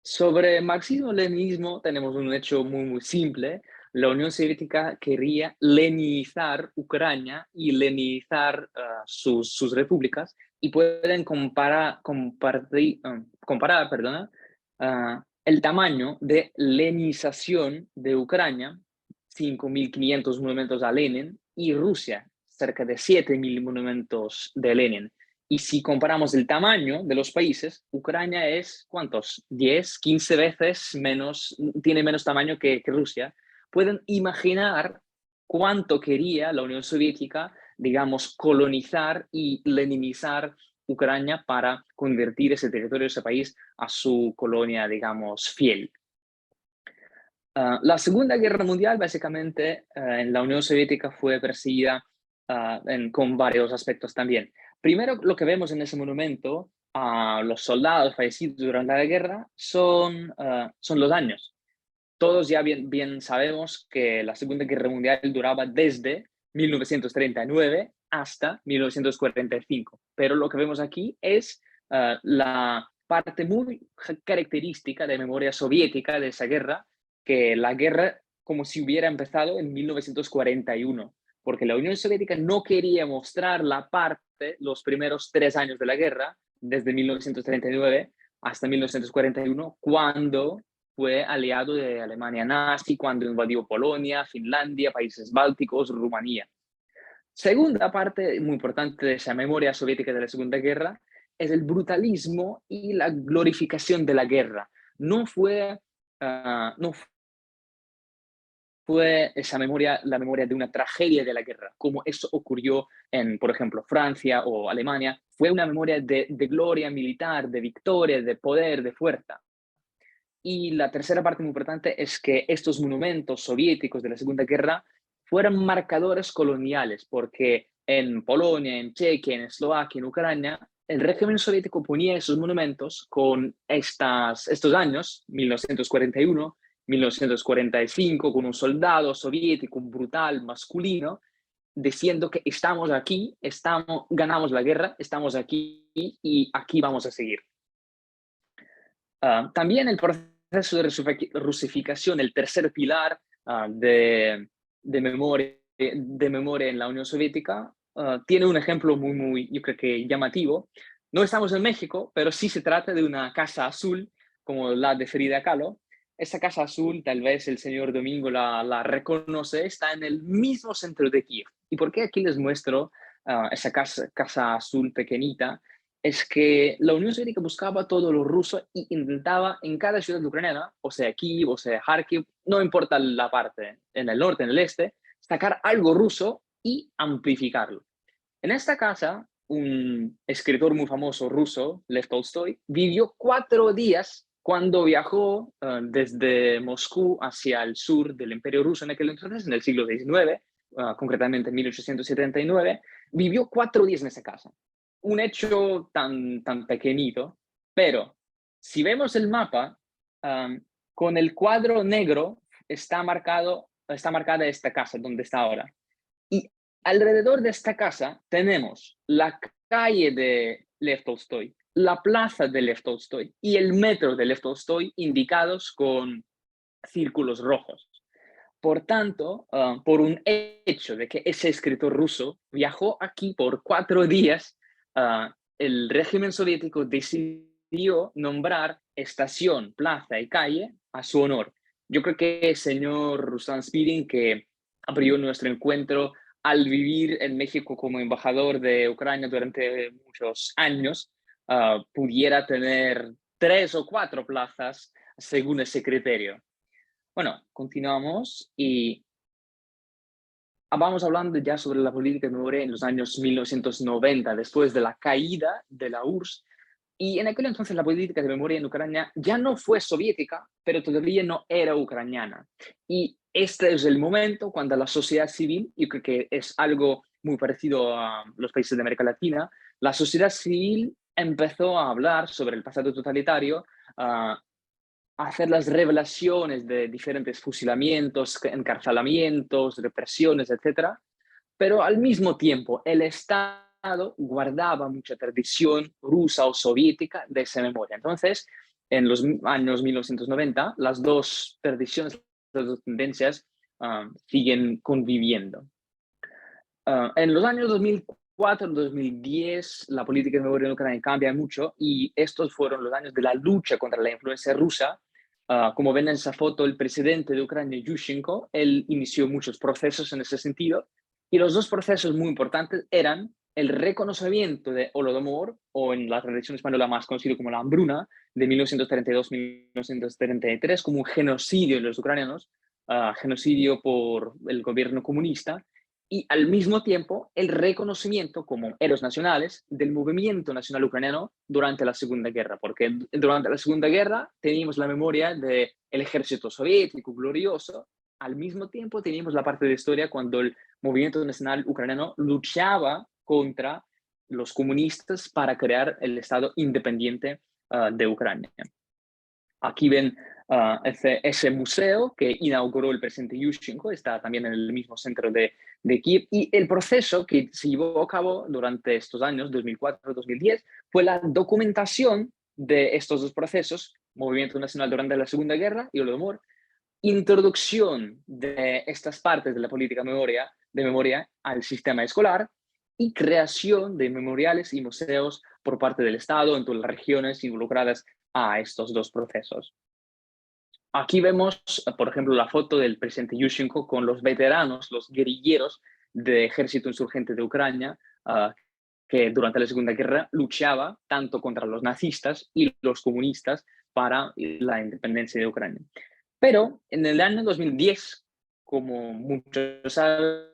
Sobre marxismo-leninismo tenemos un hecho muy simple. La Unión Soviética quería leninizar Ucrania y leninizar sus repúblicas, y pueden comparar el tamaño de leninización de Ucrania, 5.500 monumentos a Lenin, y Rusia, cerca de 7.000 monumentos de Lenin. Y si comparamos el tamaño de los países, Ucrania es, ¿cuántos? 10, 15 veces menos, tiene menos tamaño que Rusia. Pueden imaginar cuánto quería la Unión Soviética, digamos, colonizar y leninizar Ucrania para convertir ese territorio, ese país, a su colonia, digamos, fiel. La Segunda Guerra Mundial, básicamente, en la Unión Soviética fue perseguida con varios aspectos también. Primero, lo que vemos en ese monumento a los soldados fallecidos durante la guerra son los años. Todos ya bien sabemos que la Segunda Guerra Mundial duraba desde 1939 hasta 1945, pero lo que vemos aquí es la parte muy característica de memoria soviética de esa guerra, que la guerra como si hubiera empezado en 1941, porque la Unión Soviética no quería mostrar la parte, los primeros 3 años de la guerra, desde 1939 hasta 1941, cuando fue aliado de Alemania nazi, cuando invadió Polonia, Finlandia, países bálticos, Rumanía. Segunda parte muy importante de esa memoria soviética de la Segunda Guerra es el brutalismo y la glorificación de la guerra. No fue esa memoria, la memoria de una tragedia de la guerra, como eso ocurrió en, por ejemplo, Francia o Alemania. Fue una memoria de gloria militar, de victoria, de poder, de fuerza. Y la tercera parte muy importante es que estos monumentos soviéticos de la Segunda Guerra fueron marcadores coloniales, porque en Polonia, en Chequia, en Eslovaquia, en Ucrania, el régimen soviético ponía esos monumentos con estos años, 1941, 1945, con un soldado soviético brutal, masculino, diciendo que estamos aquí, ganamos la guerra, estamos aquí y aquí vamos a seguir. También el proceso de rusificación, el tercer pilar de memoria en la Unión Soviética, tiene un ejemplo muy, yo creo que llamativo. No estamos en México, pero sí se trata de una casa azul, como la de Frida Kahlo. Esa casa azul, tal vez el señor Domingo la reconoce, está en el mismo centro de Kiev. ¿Y por qué aquí les muestro esa casa azul pequeñita? Es que la Unión Soviética buscaba todo lo ruso e intentaba en cada ciudad ucraniana, o sea Kiev, o sea Kharkiv, no importa la parte, en el norte, en el este, sacar algo ruso y amplificarlo. En esta casa, un escritor muy famoso ruso, Lev Tolstoy, vivió 4 días cuando viajó desde Moscú hacia el sur del Imperio Ruso en aquel entonces, en el siglo XIX, concretamente en 1879, vivió 4 días en esa casa. Un hecho tan pequeñito, pero si vemos el mapa, con el cuadro negro está marcada esta casa donde está ahora. Y alrededor de esta casa tenemos la calle de Lev Tolstoy, la plaza de Lev Tolstoy y el metro de Lev Tolstoy indicados con círculos rojos. Por tanto, por un hecho de que ese escritor ruso viajó aquí por 4 días, el régimen soviético decidió nombrar estación, plaza y calle a su honor. Yo creo que el señor Ruslan Spirin, que abrió nuestro encuentro al vivir en México como embajador de Ucrania durante muchos años, pudiera tener 3 o 4 plazas según ese criterio. Bueno, continuamos y vamos hablando ya sobre la política de memoria en los años 1990, después de la caída de la URSS. Y en aquel entonces la política de memoria en Ucrania ya no fue soviética, pero todavía no era ucraniana. Y este es el momento cuando la sociedad civil, yo creo que es algo muy parecido a los países de América Latina, la sociedad civil empezó a hablar sobre el pasado totalitario, hacer las revelaciones de diferentes fusilamientos, encarcelamientos, represiones, etc. Pero al mismo tiempo, el Estado guardaba mucha tradición rusa o soviética de esa memoria. Entonces, en los años 1990, las dos tradiciones, las dos tendencias siguen conviviendo. En los años 2004-2010, la política de memoria en Ucrania cambia mucho y estos fueron los años de la lucha contra la influencia rusa. Como ven en esa foto, el presidente de Ucrania, Yushchenko, él inició muchos procesos en ese sentido y los dos procesos muy importantes eran el reconocimiento de Holodomor, o en la tradición española más conocido como la hambruna, de 1932-1933, como un genocidio de los ucranianos, genocidio por el gobierno comunista, y al mismo tiempo el reconocimiento como héroes nacionales del movimiento nacional ucraniano durante la Segunda Guerra, porque durante la Segunda Guerra teníamos la memoria del ejército soviético glorioso, al mismo tiempo teníamos la parte de historia cuando el movimiento nacional ucraniano luchaba contra los comunistas para crear el Estado independiente de Ucrania. Aquí ven ese museo que inauguró el presidente Yushchenko, está también en el mismo centro de Kiev, y el proceso que se llevó a cabo durante estos años, 2004-2010, fue la documentación de estos dos procesos, movimiento nacional durante la Segunda Guerra y Holodomor, introducción de estas partes de la política de memoria al sistema escolar y creación de memoriales y museos por parte del Estado en todas las regiones involucradas a estos dos procesos. Aquí vemos, por ejemplo, la foto del presidente Yushchenko con los veteranos, los guerrilleros del ejército insurgente de Ucrania, que durante la Segunda Guerra luchaba tanto contra los nazistas y los comunistas para la independencia de Ucrania. Pero en el año 2010, como muchos saben,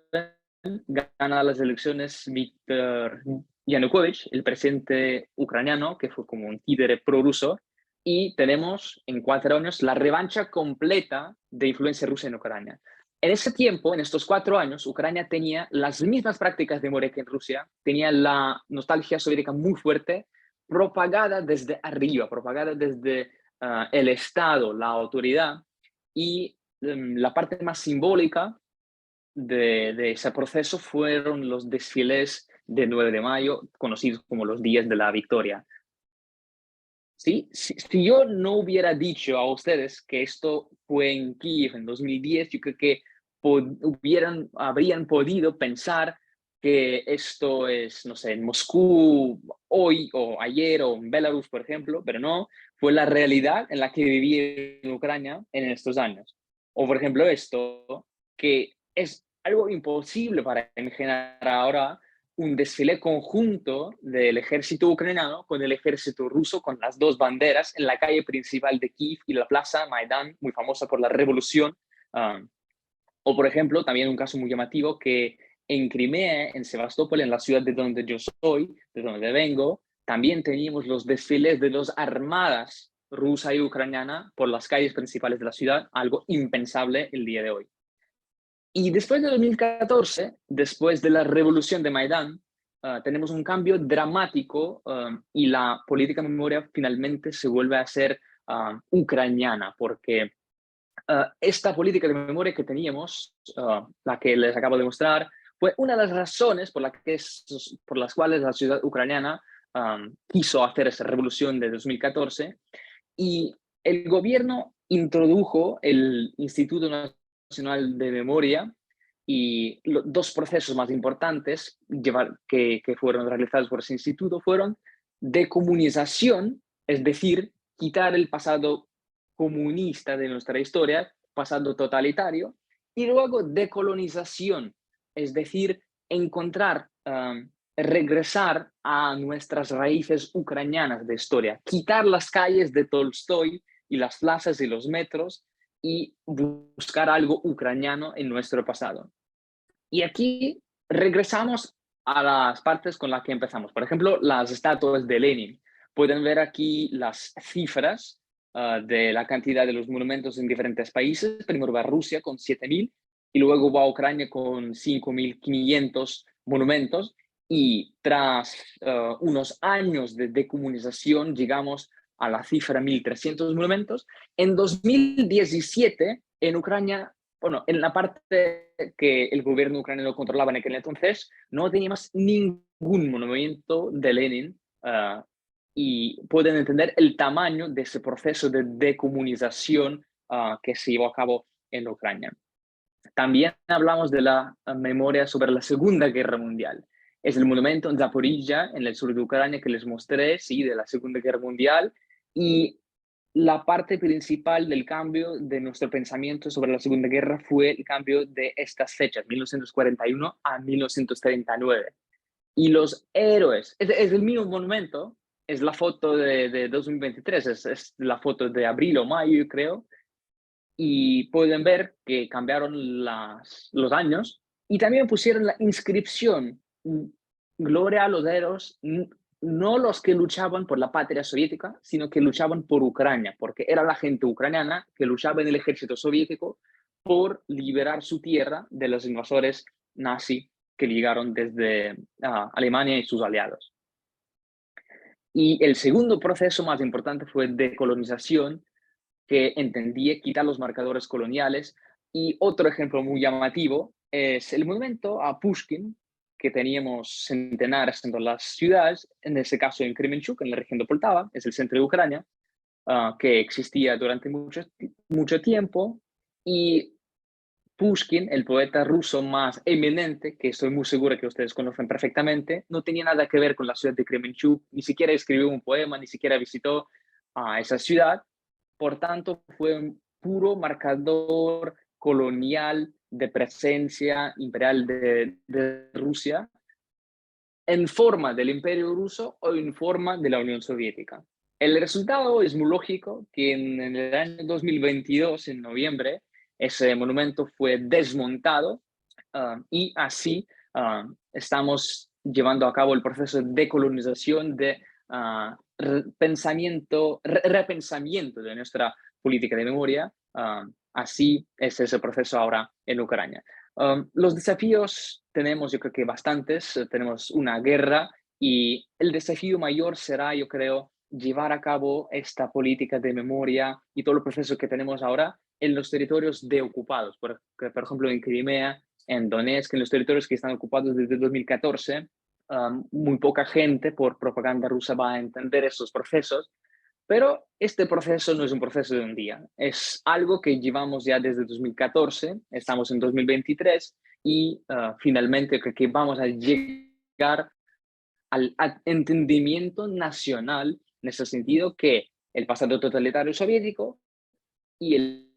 gana las elecciones Viktor Yanukovych, el presidente ucraniano, que fue como un títere prorruso, y tenemos en 4 años la revancha completa de influencia rusa en Ucrania. En ese tiempo, en estos 4 años, Ucrania tenía las mismas prácticas de memoria que en Rusia, tenía la nostalgia soviética muy fuerte, propagada desde arriba, propagada desde el Estado, la autoridad, y la parte más simbólica de ese proceso fueron los desfiles de 9 de mayo, conocidos como los días de la victoria. ¿Sí? Si yo no hubiera dicho a ustedes que esto fue en Kiev en 2010, yo creo que habrían podido pensar que esto es, no sé, en Moscú hoy o ayer o en Belarus, por ejemplo, pero no, fue la realidad en la que viví en Ucrania en estos años. O, por ejemplo, esto, que es algo imposible para imaginar ahora, un desfile conjunto del ejército ucraniano con el ejército ruso, con las dos banderas en la calle principal de Kiev y la plaza Maidán, muy famosa por la revolución. O, por ejemplo, también un caso muy llamativo que en Crimea, en Sebastopol, en la ciudad de donde yo soy, de donde vengo, también teníamos los desfiles de las armadas rusa y ucraniana por las calles principales de la ciudad, algo impensable el día de hoy. Y después de 2014, después de la revolución de Maidán, tenemos un cambio dramático y la política de memoria finalmente se vuelve a ser ucraniana, porque esta política de memoria que teníamos, la que les acabo de mostrar, fue una de las razones por las cuales la ciudad ucraniana quiso hacer esa revolución de 2014, y el gobierno introdujo el Instituto Nacional de Memoria, y dos procesos más importantes que fueron realizados por ese instituto fueron decomunización, es decir, quitar el pasado comunista de nuestra historia, pasado totalitario, y luego decolonización, es decir, encontrar, regresar a nuestras raíces ucranianas de historia, quitar las calles de Tolstoy y las plazas y los metros y buscar algo ucraniano en nuestro pasado. Y aquí regresamos a las partes con las que empezamos. Por ejemplo, las estatuas de Lenin. Pueden ver aquí las cifras de la cantidad de los monumentos en diferentes países. Primero va Rusia con 7.000 y luego va Ucrania con 5.500 monumentos. Y tras unos años de decomunización llegamos a la cifra 1.300 monumentos. En 2017, en Ucrania, bueno, en la parte que el gobierno ucraniano controlaba en aquel entonces, no teníamos ningún monumento de Lenin, y pueden entender el tamaño de ese proceso de decomunización que se llevó a cabo en Ucrania. También hablamos de la memoria sobre la Segunda Guerra Mundial. Es el monumento en Zaporizhia, en el sur de Ucrania, que les mostré, sí, de la Segunda Guerra Mundial, y la parte principal del cambio de nuestro pensamiento sobre la Segunda Guerra fue el cambio de estas fechas, 1941 a 1939. Y los héroes, es el mismo monumento, es la foto de 2023, es la foto de abril o mayo, creo, y pueden ver que cambiaron los años Y también pusieron la inscripción, gloria a los héroes, no los que luchaban por la patria soviética, sino que luchaban por Ucrania, porque era la gente ucraniana que luchaba en el ejército soviético por liberar su tierra de los invasores nazis que llegaron desde Alemania y sus aliados. Y el segundo proceso más importante fue decolonización, que entendía quitar los marcadores coloniales. Y otro ejemplo muy llamativo es el monumento a Pushkin, que teníamos centenares en todas las ciudades, en ese caso en Kremenchuk, en la región de Poltava, es el centro de Ucrania, que existía durante mucho tiempo. Y Pushkin, el poeta ruso más eminente, que estoy muy seguro que ustedes conocen perfectamente, no tenía nada que ver con la ciudad de Kremenchuk, ni siquiera escribió un poema, ni siquiera visitó a esa ciudad. Por tanto, fue un puro marcador colonial de presencia imperial de Rusia en forma del Imperio Ruso o en forma de la Unión Soviética. El resultado es muy lógico que en el año 2022, en noviembre, ese monumento fue desmontado y así estamos llevando a cabo el proceso de decolonización, de repensamiento de nuestra política de memoria. Así es ese proceso ahora en Ucrania. Los desafíos tenemos, yo creo que bastantes. Tenemos una guerra y el desafío mayor será, yo creo, llevar a cabo esta política de memoria y todo el proceso que tenemos ahora en los territorios deocupados, por ejemplo, en Crimea, en Donetsk, en los territorios que están ocupados desde 2014. Muy poca gente por propaganda rusa va a entender esos procesos, pero este proceso no es un proceso de un día, es algo que llevamos ya desde 2014, estamos en 2023 y finalmente creo que vamos a llegar al entendimiento nacional en ese sentido, que el pasado totalitario soviético y el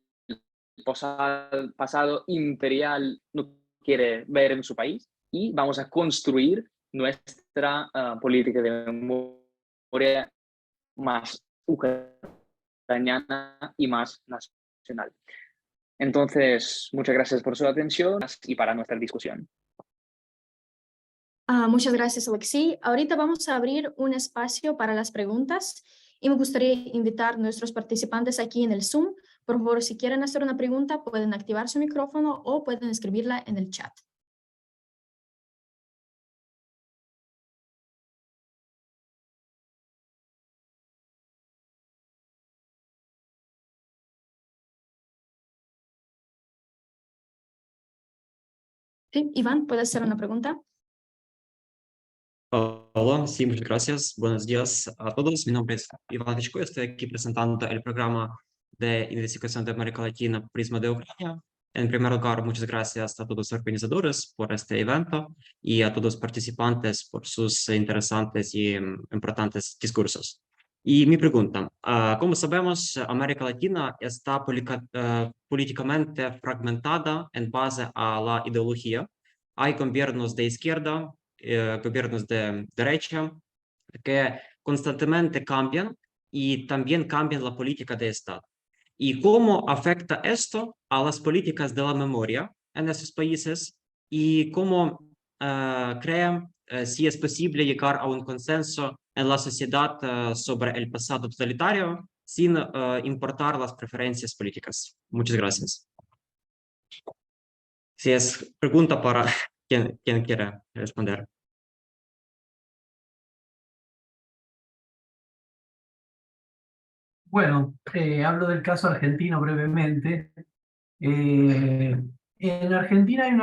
pasado imperial no quiere ver en su país, y vamos a construir nuestra política de memoria más ucraniana y más nacional. Entonces, muchas gracias por su atención y para nuestra discusión. Muchas gracias, Alexei. Ahorita vamos a abrir un espacio para las preguntas y me gustaría invitar a nuestros participantes aquí en el Zoom. Por favor, si quieren hacer una pregunta, pueden activar su micrófono o pueden escribirla en el chat. Sí, Iván, ¿puedes hacer una pregunta? Hola, sí, muchas gracias. Buenos días a todos. Mi nombre es Iván Vichko. Estoy aquí presentando el programa de investigación de América Latina Prisma de Ucrania. En primer lugar, muchas gracias a todos los organizadores por este evento y a todos los participantes por sus interesantes y importantes discursos. Y mi pregunta, como sabemos, América Latina está políticamente fragmentada en base a la ideología. Hay gobiernos de izquierda, gobiernos de derecha, que constantemente cambian y también cambian la política de Estado. ¿Y cómo afecta esto a las políticas de la memoria en esos países? ¿Y cómo crean si es posible llegar a un consenso en la sociedad sobre el pasado totalitario sin importar las preferencias políticas? Muchas gracias. Si es pregunta para quien quiera responder. Bueno, hablo del caso argentino brevemente. En Argentina hay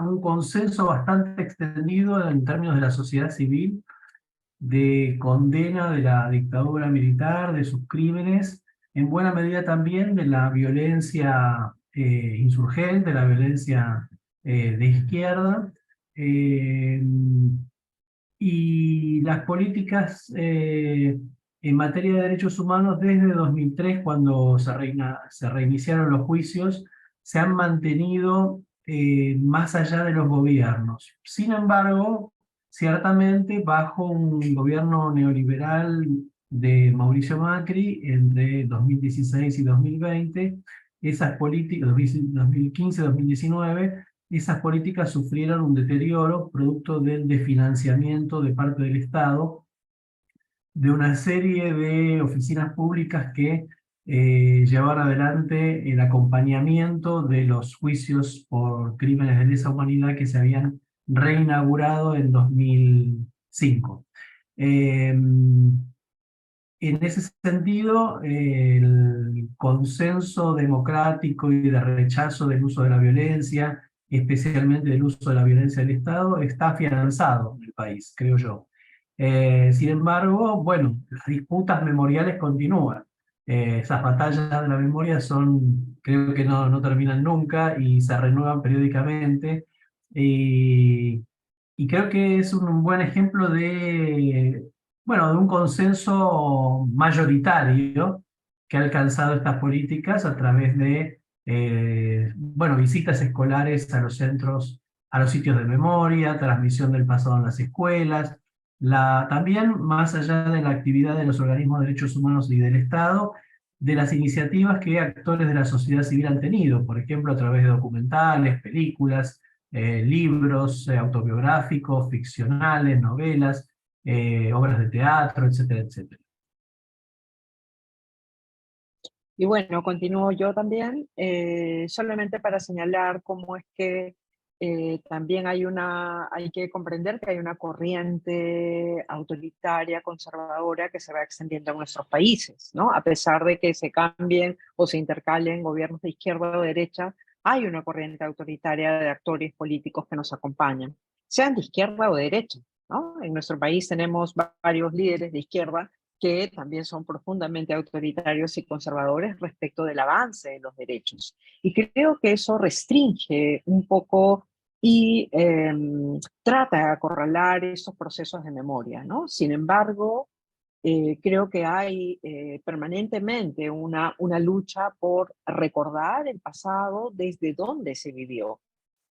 un consenso bastante extendido en términos de la sociedad civil, de condena de la dictadura militar, de sus crímenes, en buena medida también de la violencia insurgente, la violencia de izquierda, y las políticas en materia de derechos humanos desde 2003, cuando se reiniciaron los juicios, se han mantenido más allá de los gobiernos. Sin embargo, ciertamente bajo un gobierno neoliberal de Mauricio Macri entre 2016 y 2020, esas políticas, 2015-2019, esas políticas sufrieron un deterioro producto del desfinanciamiento de parte del Estado de una serie de oficinas públicas que llevaron adelante el acompañamiento de los juicios por crímenes de lesa humanidad que se habían reinaugurado en 2005. En ese sentido, el consenso democrático y de rechazo del uso de la violencia, especialmente del uso de la violencia del Estado, está afianzado en el país, creo yo. Sin embargo, bueno, las disputas memoriales continúan. Esas batallas de la memoria son, creo que no terminan nunca y se renuevan periódicamente. Y creo que es un buen ejemplo de, bueno, de un consenso mayoritario que ha alcanzado estas políticas a través de, bueno, visitas escolares a los centros, a los sitios de memoria, transmisión del pasado en las escuelas, también más allá de la actividad de los organismos de derechos humanos y del Estado, de las iniciativas que actores de la sociedad civil han tenido, por ejemplo, a través de documentales, películas, libros autobiográficos, ficcionales, novelas, obras de teatro, etcétera, etcétera. Y bueno, continúo yo también, solamente para señalar cómo es que también hay que comprender que hay una corriente autoritaria, conservadora, que se va extendiendo en nuestros países, ¿no? A pesar de que se cambien o se intercalen gobiernos de izquierda o derecha, hay una corriente autoritaria de actores políticos que nos acompañan, sean de izquierda o de derecha, ¿no? En nuestro país tenemos varios líderes de izquierda que también son profundamente autoritarios y conservadores respecto del avance de los derechos. Y creo que eso restringe un poco y trata de acorralar esos procesos de memoria, ¿no? Sin embargo, creo que hay permanentemente una lucha por recordar el pasado desde donde se vivió.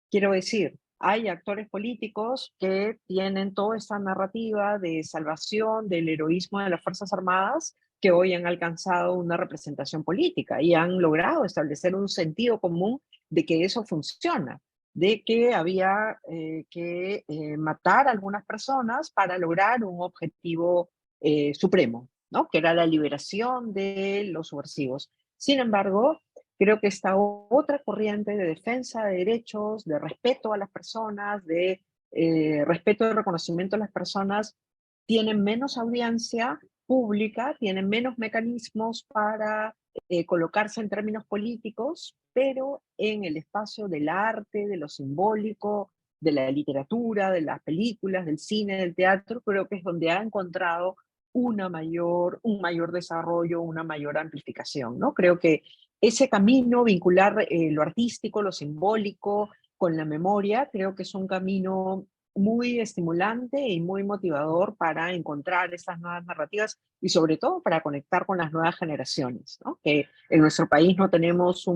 Quiero decir, hay actores políticos que tienen toda esta narrativa de salvación del heroísmo de las Fuerzas Armadas que hoy han alcanzado una representación política y han logrado establecer un sentido común de que eso funciona, de que había que matar a algunas personas para lograr un objetivo supremo, ¿no? Que era la liberación de los subversivos. Sin embargo, creo que esta otra corriente de defensa de derechos, de respeto a las personas, de respeto y reconocimiento a las personas, tienen menos audiencia pública, tienen menos mecanismos para colocarse en términos políticos, pero en el espacio del arte, de lo simbólico, de la literatura, de las películas, del cine, del teatro, creo que es donde ha encontrado un mayor desarrollo, una mayor amplificación, ¿no? Creo que ese camino, vincular lo artístico, lo simbólico con la memoria, creo que es un camino muy estimulante y muy motivador para encontrar estas nuevas narrativas y sobre todo para conectar con las nuevas generaciones, ¿no? Que en nuestro país no tenemos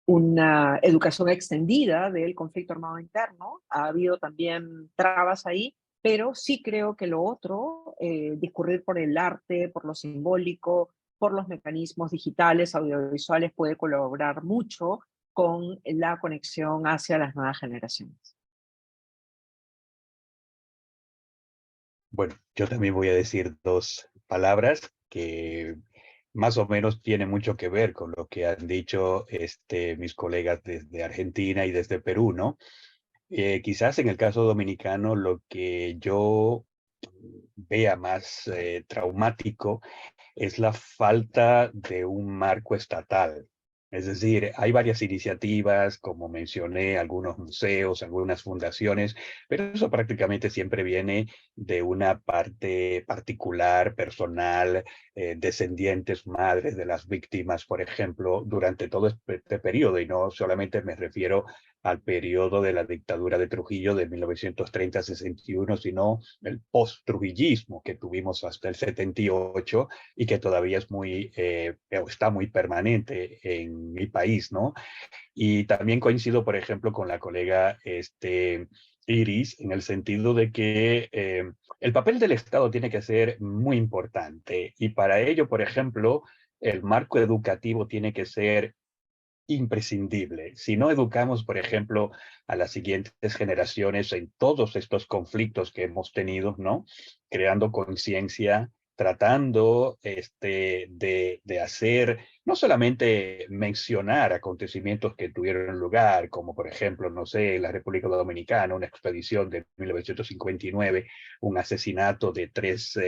una educación extendida del conflicto armado interno, ha habido también trabas ahí, pero sí creo que lo otro, discurrir por el arte, por lo simbólico, por los mecanismos digitales, audiovisuales, puede colaborar mucho con la conexión hacia las nuevas generaciones. Bueno, yo también voy a decir dos palabras que más o menos tienen mucho que ver con lo que han dicho mis colegas desde Argentina y desde Perú, ¿no? Quizás en el caso dominicano lo que yo vea más traumático es la falta de un marco estatal. Es decir, hay varias iniciativas, como mencioné, algunos museos, algunas fundaciones, pero eso prácticamente siempre viene de una parte particular, personal, descendientes, madres de las víctimas, por ejemplo, durante todo este periodo, y no solamente me refiero al periodo de la dictadura de Trujillo de 1930-61, sino el post-trujillismo que tuvimos hasta el 78 y que todavía es está muy permanente en mi país, ¿no? Y también coincido, por ejemplo, con la colega Iris, en el sentido de que el papel del Estado tiene que ser muy importante y para ello, por ejemplo, el marco educativo tiene que ser imprescindible. Si no educamos, por ejemplo, a las siguientes generaciones en todos estos conflictos que hemos tenido, ¿no? Creando conciencia, tratando de hacer, no solamente mencionar acontecimientos que tuvieron lugar, como por ejemplo, no sé, la República Dominicana, una expedición de 1959, un asesinato de 3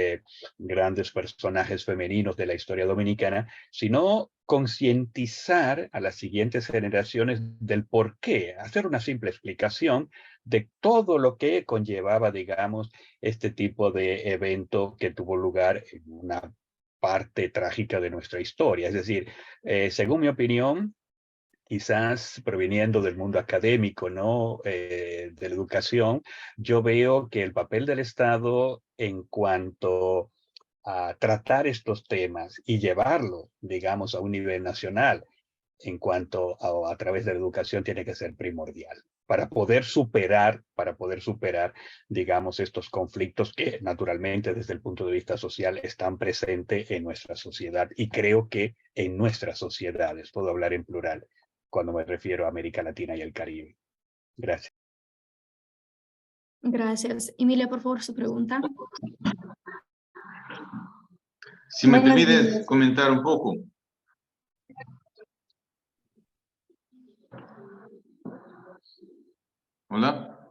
grandes personajes femeninos de la historia dominicana, sino concientizar a las siguientes generaciones del por qué, hacer una simple explicación de todo lo que conllevaba, digamos, este tipo de evento que tuvo lugar en una parte trágica de nuestra historia. Es decir, según mi opinión, quizás proveniendo del mundo académico, ¿no? De la educación, yo veo que el papel del Estado en cuanto a tratar estos temas y llevarlo, digamos, a un nivel nacional en cuanto a través de la educación tiene que ser primordial para poder superar, digamos, estos conflictos que naturalmente desde el punto de vista social están presentes en nuestra sociedad y creo que en nuestras sociedades, puedo hablar en plural cuando me refiero a América Latina y el Caribe. Gracias. Gracias. Emilia, por favor, su pregunta. Si me Buenos permites días. comentar un poco. Hola.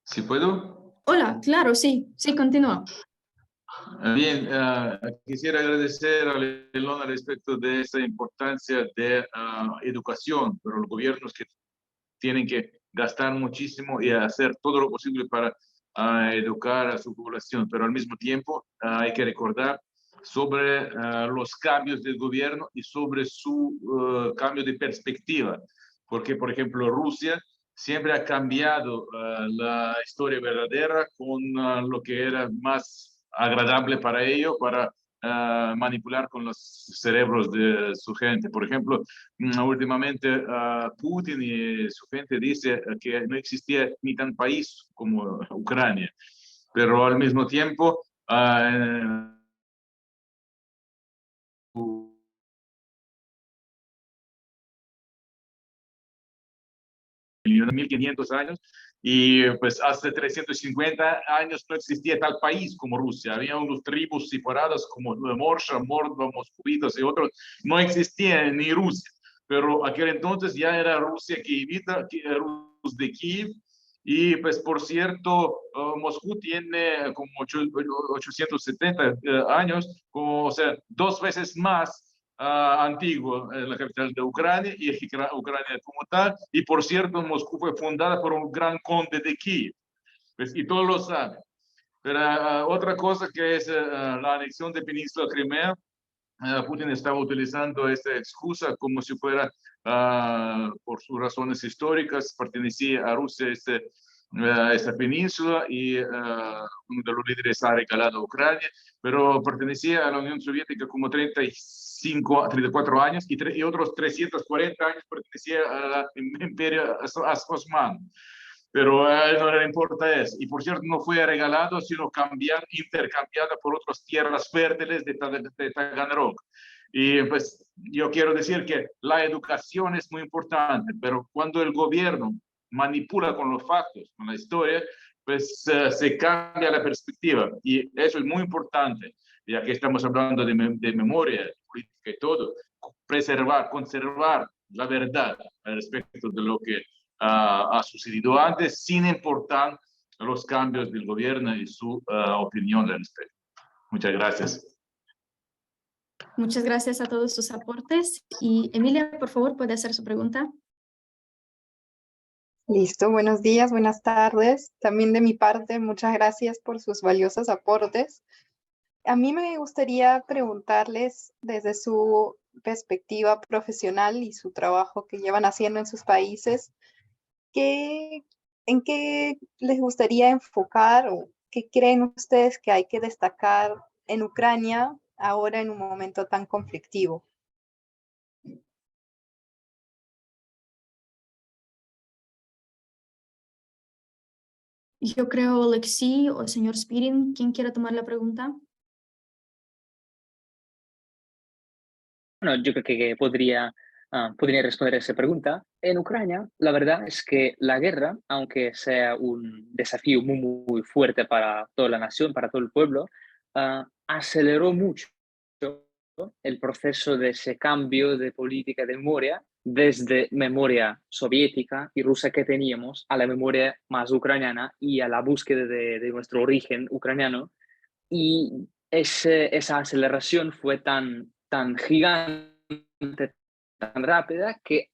¿Sí puedo? Hola, claro, sí, sí, continúa. Bien, quisiera agradecer a Ilona respecto de esa importancia de educación, pero los gobiernos que tienen que gastar muchísimo y hacer todo lo posible para educar a su población, pero al mismo tiempo hay que recordar sobre los cambios del gobierno y sobre su cambio de perspectiva, porque por ejemplo Rusia siempre ha cambiado la historia verdadera con lo que era más agradable para ello, para manipular con los cerebros de su gente. Por ejemplo, últimamente Putin y su gente dice que no existía ni tan país como Ucrania, pero al mismo tiempo uh, 1500 años y pues hace 350 años no existía tal país como Rusia. Había unos tribus separadas como Morsha, Mordva, Moscovitas y otros. No existía ni Rusia, pero aquel entonces ya era Rusia Kievita, Rus de Kiev. Y pues por cierto, Moscú tiene como 870 años, como, o sea, 2 veces más antiguo, la capital de Ucrania, y Ucrania como tal. Y por cierto, Moscú fue fundada por un gran conde de Kiev, pues, y todos lo saben. Pero otra cosa que es la anexión de Península Crimea, Putin estaba utilizando esta excusa como si fuera, por sus razones históricas, pertenecía a Rusia esta península y uno de los líderes ha regalado a Ucrania, pero pertenecía a la Unión Soviética como 34 años y otros 340 años pertenecía al Imperio Osmano. Pero no le importa eso. Y por cierto, no fue regalado, sino intercambiada por otras tierras fértiles de Taganrog. Y pues yo quiero decir que la educación es muy importante, pero cuando el gobierno manipula con los factos, con la historia, pues se cambia la perspectiva. Y eso es muy importante, ya que estamos hablando de memoria, de política y todo, conservar la verdad al respecto de lo que ha sucedido antes, sin importar los cambios del gobierno y su opinión al respecto. Muchas gracias. Muchas gracias a todos sus aportes. Y Emilia, por favor, puede hacer su pregunta. Listo, buenos días, buenas tardes. También de mi parte, muchas gracias por sus valiosos aportes. A mí me gustaría preguntarles desde su perspectiva profesional y su trabajo que llevan haciendo en sus países, ¿en qué les gustaría enfocar o qué creen ustedes que hay que destacar en Ucrania ahora en un momento tan conflictivo? Yo creo, Alexei o el señor Spirin, ¿quién quiere tomar la pregunta? Bueno, yo creo que podría responder a esa pregunta. En Ucrania, la verdad es que la guerra, aunque sea un desafío muy, muy fuerte para toda la nación, para todo el pueblo, aceleró mucho el proceso de ese cambio de política de memoria desde memoria soviética y rusa que teníamos a la memoria más ucraniana y a la búsqueda de nuestro origen ucraniano. Y esa aceleración fue tan gigante, tan rápida, que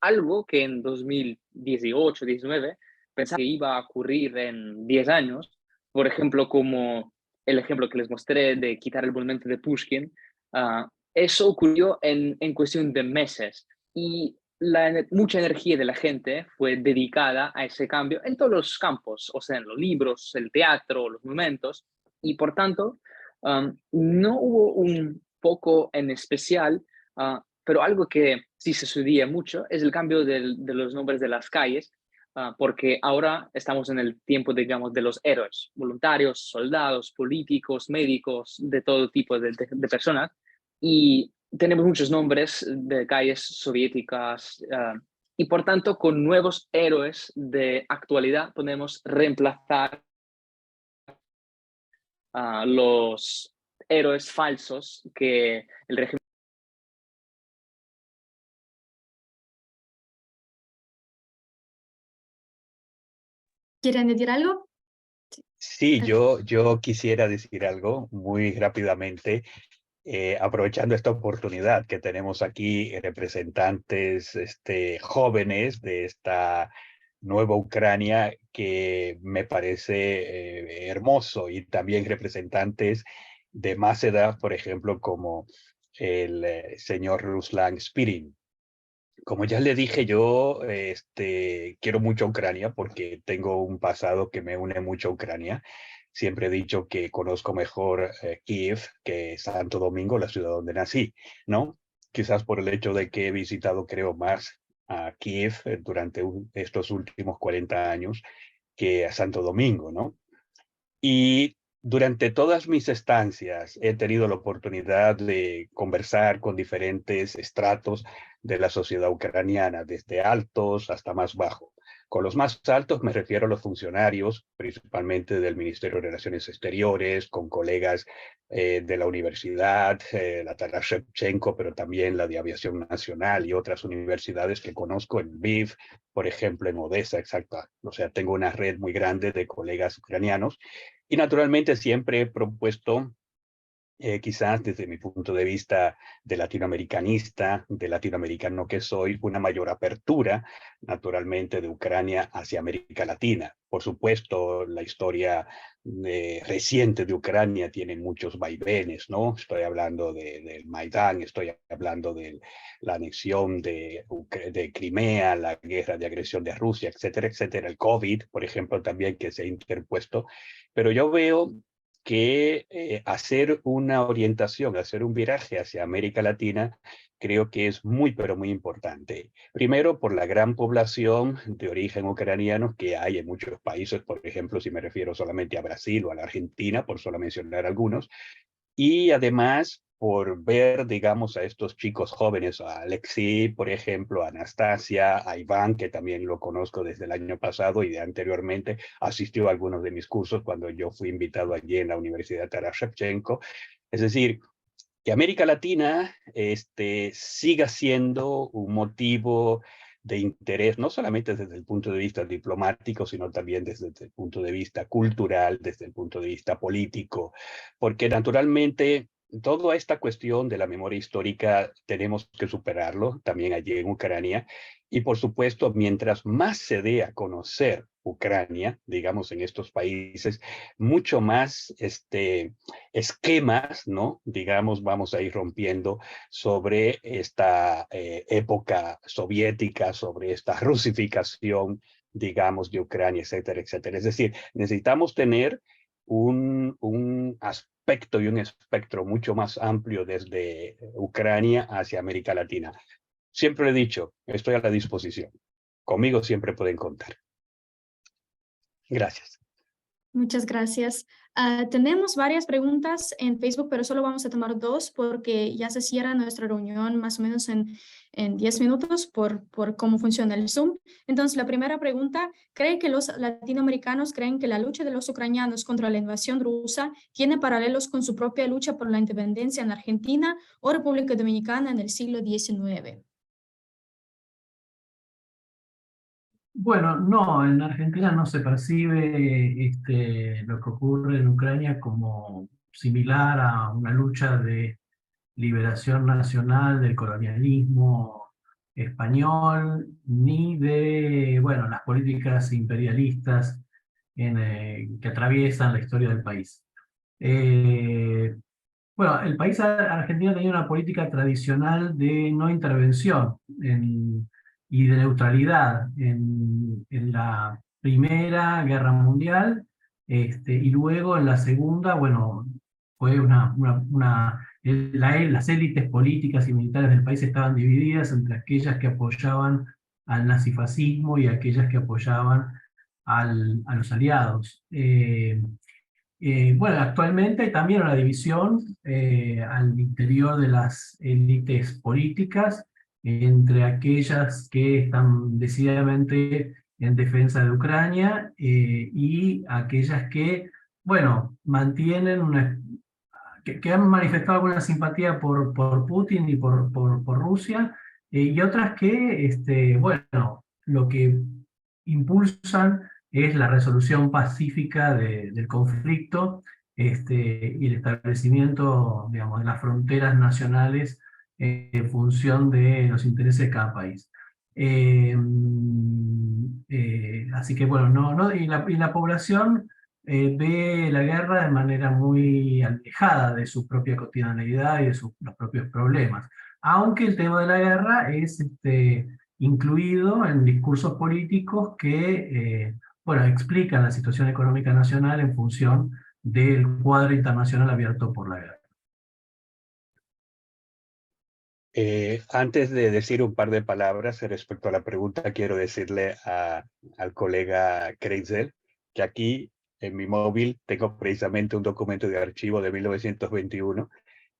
algo que en 2018, 19 pensaba que iba a ocurrir en 10 años, por ejemplo, como el ejemplo que les mostré de quitar el monumento de Pushkin, eso ocurrió en cuestión de meses y mucha energía de la gente fue dedicada a ese cambio en todos los campos, o sea, en los libros, el teatro, los monumentos, y por tanto, no hubo un foco en especial, pero algo que sí se estudia mucho es el cambio de los nombres de las calles, porque ahora estamos en el tiempo, digamos, de los héroes, voluntarios, soldados, políticos, médicos, de todo tipo de personas, y tenemos muchos nombres de calles soviéticas, y por tanto, con nuevos héroes de actualidad podemos reemplazar a los héroes falsos que el régimen. ¿Quiere añadir algo? Sí, yo quisiera decir algo muy rápidamente, aprovechando esta oportunidad que tenemos aquí, representantes jóvenes de esta nueva Ucrania, que me parece hermoso, y también representantes de más edad, por ejemplo, como el señor Ruslan Spirin. Como ya le dije, yo quiero mucho a Ucrania porque tengo un pasado que me une mucho a Ucrania. Siempre he dicho que conozco mejor Kiev que Santo Domingo, la ciudad donde nací, ¿no? Quizás por el hecho de que he visitado, creo, más a Kiev durante estos últimos 40 años que a Santo Domingo, ¿no? Y durante todas mis estancias he tenido la oportunidad de conversar con diferentes estratos de la sociedad ucraniana, desde altos hasta más bajos. Con los más altos me refiero a los funcionarios, principalmente del Ministerio de Relaciones Exteriores, con colegas de la universidad, la Taras Shevchenko, pero también la de Aviación Nacional y otras universidades que conozco en Lviv, por ejemplo, en Odessa, exacto. O sea, tengo una red muy grande de colegas ucranianos. Y naturalmente siempre he propuesto, quizás desde mi punto de vista de latinoamericanista, de latinoamericano que soy, una mayor apertura, naturalmente, de Ucrania hacia América Latina. Por supuesto, la historia reciente de Ucrania tiene muchos vaivenes, ¿no? Estoy hablando del Maidán, estoy hablando de la anexión de Crimea, la guerra de agresión de Rusia, etcétera, etcétera. El COVID, por ejemplo, también, que se ha interpuesto. Pero yo veo que hacer una orientación, hacer un viraje hacia América Latina, creo que es muy, pero muy importante. Primero, por la gran población de origen ucraniano que hay en muchos países, por ejemplo, si me refiero solamente a Brasil o a la Argentina, por solo mencionar algunos, y además por ver, digamos, a estos chicos jóvenes, a Alexei, por ejemplo, a Anastasia, a Iván, que también lo conozco desde el año pasado y de anteriormente asistió a algunos de mis cursos cuando yo fui invitado allí en la Universidad Taras Shevchenko. Es decir, que América Latina siga siendo un motivo de interés, no solamente desde el punto de vista diplomático, sino también desde el punto de vista cultural, desde el punto de vista político, porque naturalmente toda esta cuestión de la memoria histórica tenemos que superarlo también allí en Ucrania, y por supuesto, mientras más se dé a conocer Ucrania, digamos, en estos países, mucho más esquemas, ¿no? Digamos, vamos a ir rompiendo sobre esta época soviética, sobre esta rusificación, digamos, de Ucrania, etcétera, etcétera. Es decir, necesitamos tener un aspecto y un espectro mucho más amplio desde Ucrania hacia América Latina. Siempre he dicho, estoy a la disposición. Conmigo siempre pueden contar. Gracias. Muchas gracias. Tenemos varias preguntas en Facebook, pero solo vamos a tomar 2 porque ya se cierra nuestra reunión más o menos en 10 minutos por cómo funciona el Zoom. Entonces, la primera pregunta, ¿cree que los latinoamericanos creen que la lucha de los ucranianos contra la invasión rusa tiene paralelos con su propia lucha por la independencia en Argentina o República Dominicana en el siglo XIX? Bueno, no, en Argentina no se percibe lo que ocurre en Ucrania como similar a una lucha de liberación nacional del colonialismo español, ni de, bueno, las políticas imperialistas que atraviesan la historia del país. Bueno, el país Argentina tenía una política tradicional de no intervención y de neutralidad en la Primera Guerra Mundial, y luego en la Segunda, bueno, fue las élites políticas y militares del país estaban divididas entre aquellas que apoyaban al nazifascismo y aquellas que apoyaban a los aliados. Bueno, actualmente hay también una división al interior de las élites políticas entre aquellas que están decididamente en defensa de Ucrania y aquellas que, bueno, mantienen que han manifestado alguna simpatía por Putin y por Rusia, y otras que, bueno, lo que impulsan es la resolución pacífica del conflicto y el establecimiento, digamos, de las fronteras nacionales en función de los intereses de cada país. Así que bueno, y la población ve la guerra de manera muy alejada de su propia cotidianeidad y de los propios problemas. Aunque el tema de la guerra es incluido en discursos políticos que bueno, explican la situación económica nacional en función del cuadro internacional abierto por la guerra. Antes de decir un par de palabras respecto a la pregunta, quiero decirle al colega Kreisel que aquí en mi móvil tengo precisamente un documento de archivo de 1921,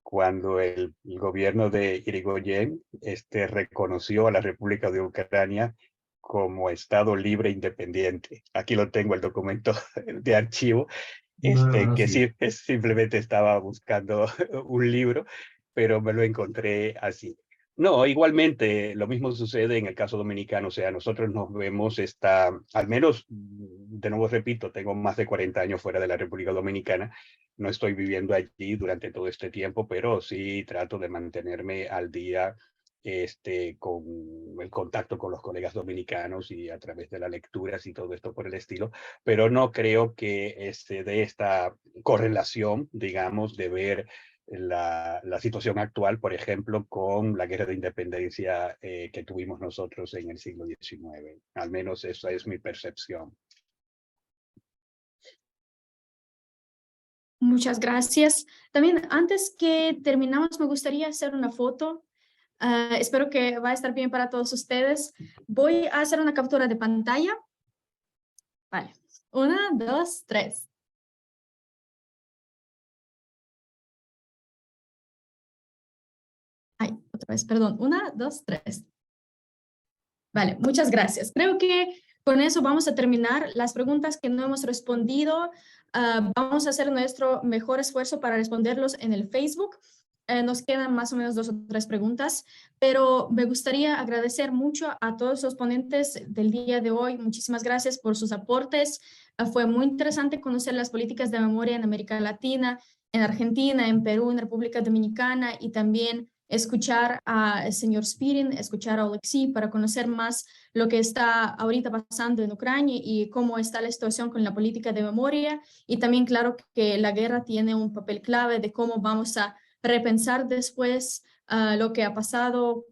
cuando el gobierno de Irigoyen reconoció a la República de Ucrania como Estado libre e independiente. Aquí lo tengo, el documento de archivo, que sí, simplemente estaba buscando un libro, pero me lo encontré así. No, igualmente, lo mismo sucede en el caso dominicano, o sea, nosotros nos vemos, al menos, de nuevo repito, tengo más de 40 años fuera de la República Dominicana, no estoy viviendo allí durante todo este tiempo, pero sí trato de mantenerme al día con el contacto con los colegas dominicanos y a través de las lecturas y todo esto por el estilo, pero no creo que de esta correlación, digamos, de ver la situación actual, por ejemplo, con la guerra de independencia que tuvimos nosotros en el siglo XIX. Al menos esa es mi percepción. Muchas gracias. También antes que terminamos, me gustaría hacer una foto. Espero que va a estar bien para todos ustedes. Voy a hacer una captura de pantalla. Vale. 1, 2, 3. Ay, otra vez, perdón. 1, 2, 3. Vale, muchas gracias. Creo que con eso vamos a terminar las preguntas que no hemos respondido. Vamos a hacer nuestro mejor esfuerzo para responderlos en el Facebook. Nos quedan más o menos 2 o 3 preguntas, pero me gustaría agradecer mucho a todos los ponentes del día de hoy. Muchísimas gracias por sus aportes. Fue muy interesante conocer las políticas de memoria en América Latina, en Argentina, en Perú, en República Dominicana y también escuchar al señor Spirin, escuchar a Oleksiy para conocer más lo que está ahorita pasando en Ucrania y cómo está la situación con la política de memoria. Y también, claro, que la guerra tiene un papel clave de cómo vamos a repensar después lo que ha pasado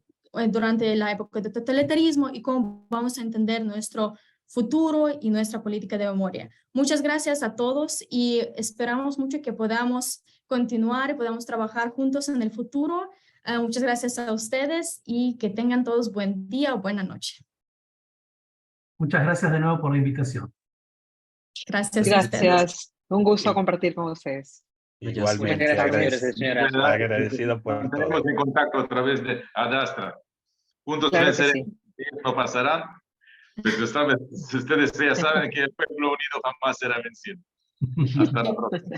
durante la época de totalitarismo y cómo vamos a entender nuestro futuro y nuestra política de memoria. Muchas gracias a todos y esperamos mucho que podamos continuar y podamos trabajar juntos en el futuro. Muchas gracias a ustedes y que tengan todos buen día o buena noche. Muchas gracias de nuevo por la invitación. Gracias a ustedes. Gracias. Un gusto compartir con ustedes. Igualmente, Muchas gracias, agradecido. señores y señoras. agradecido por todo. Estaremos en contacto a través de Adastra. Juntos Claro que venceremos. No pasarán. Pero ustedes ya saben que el pueblo unido jamás será vencido. Hasta la próxima.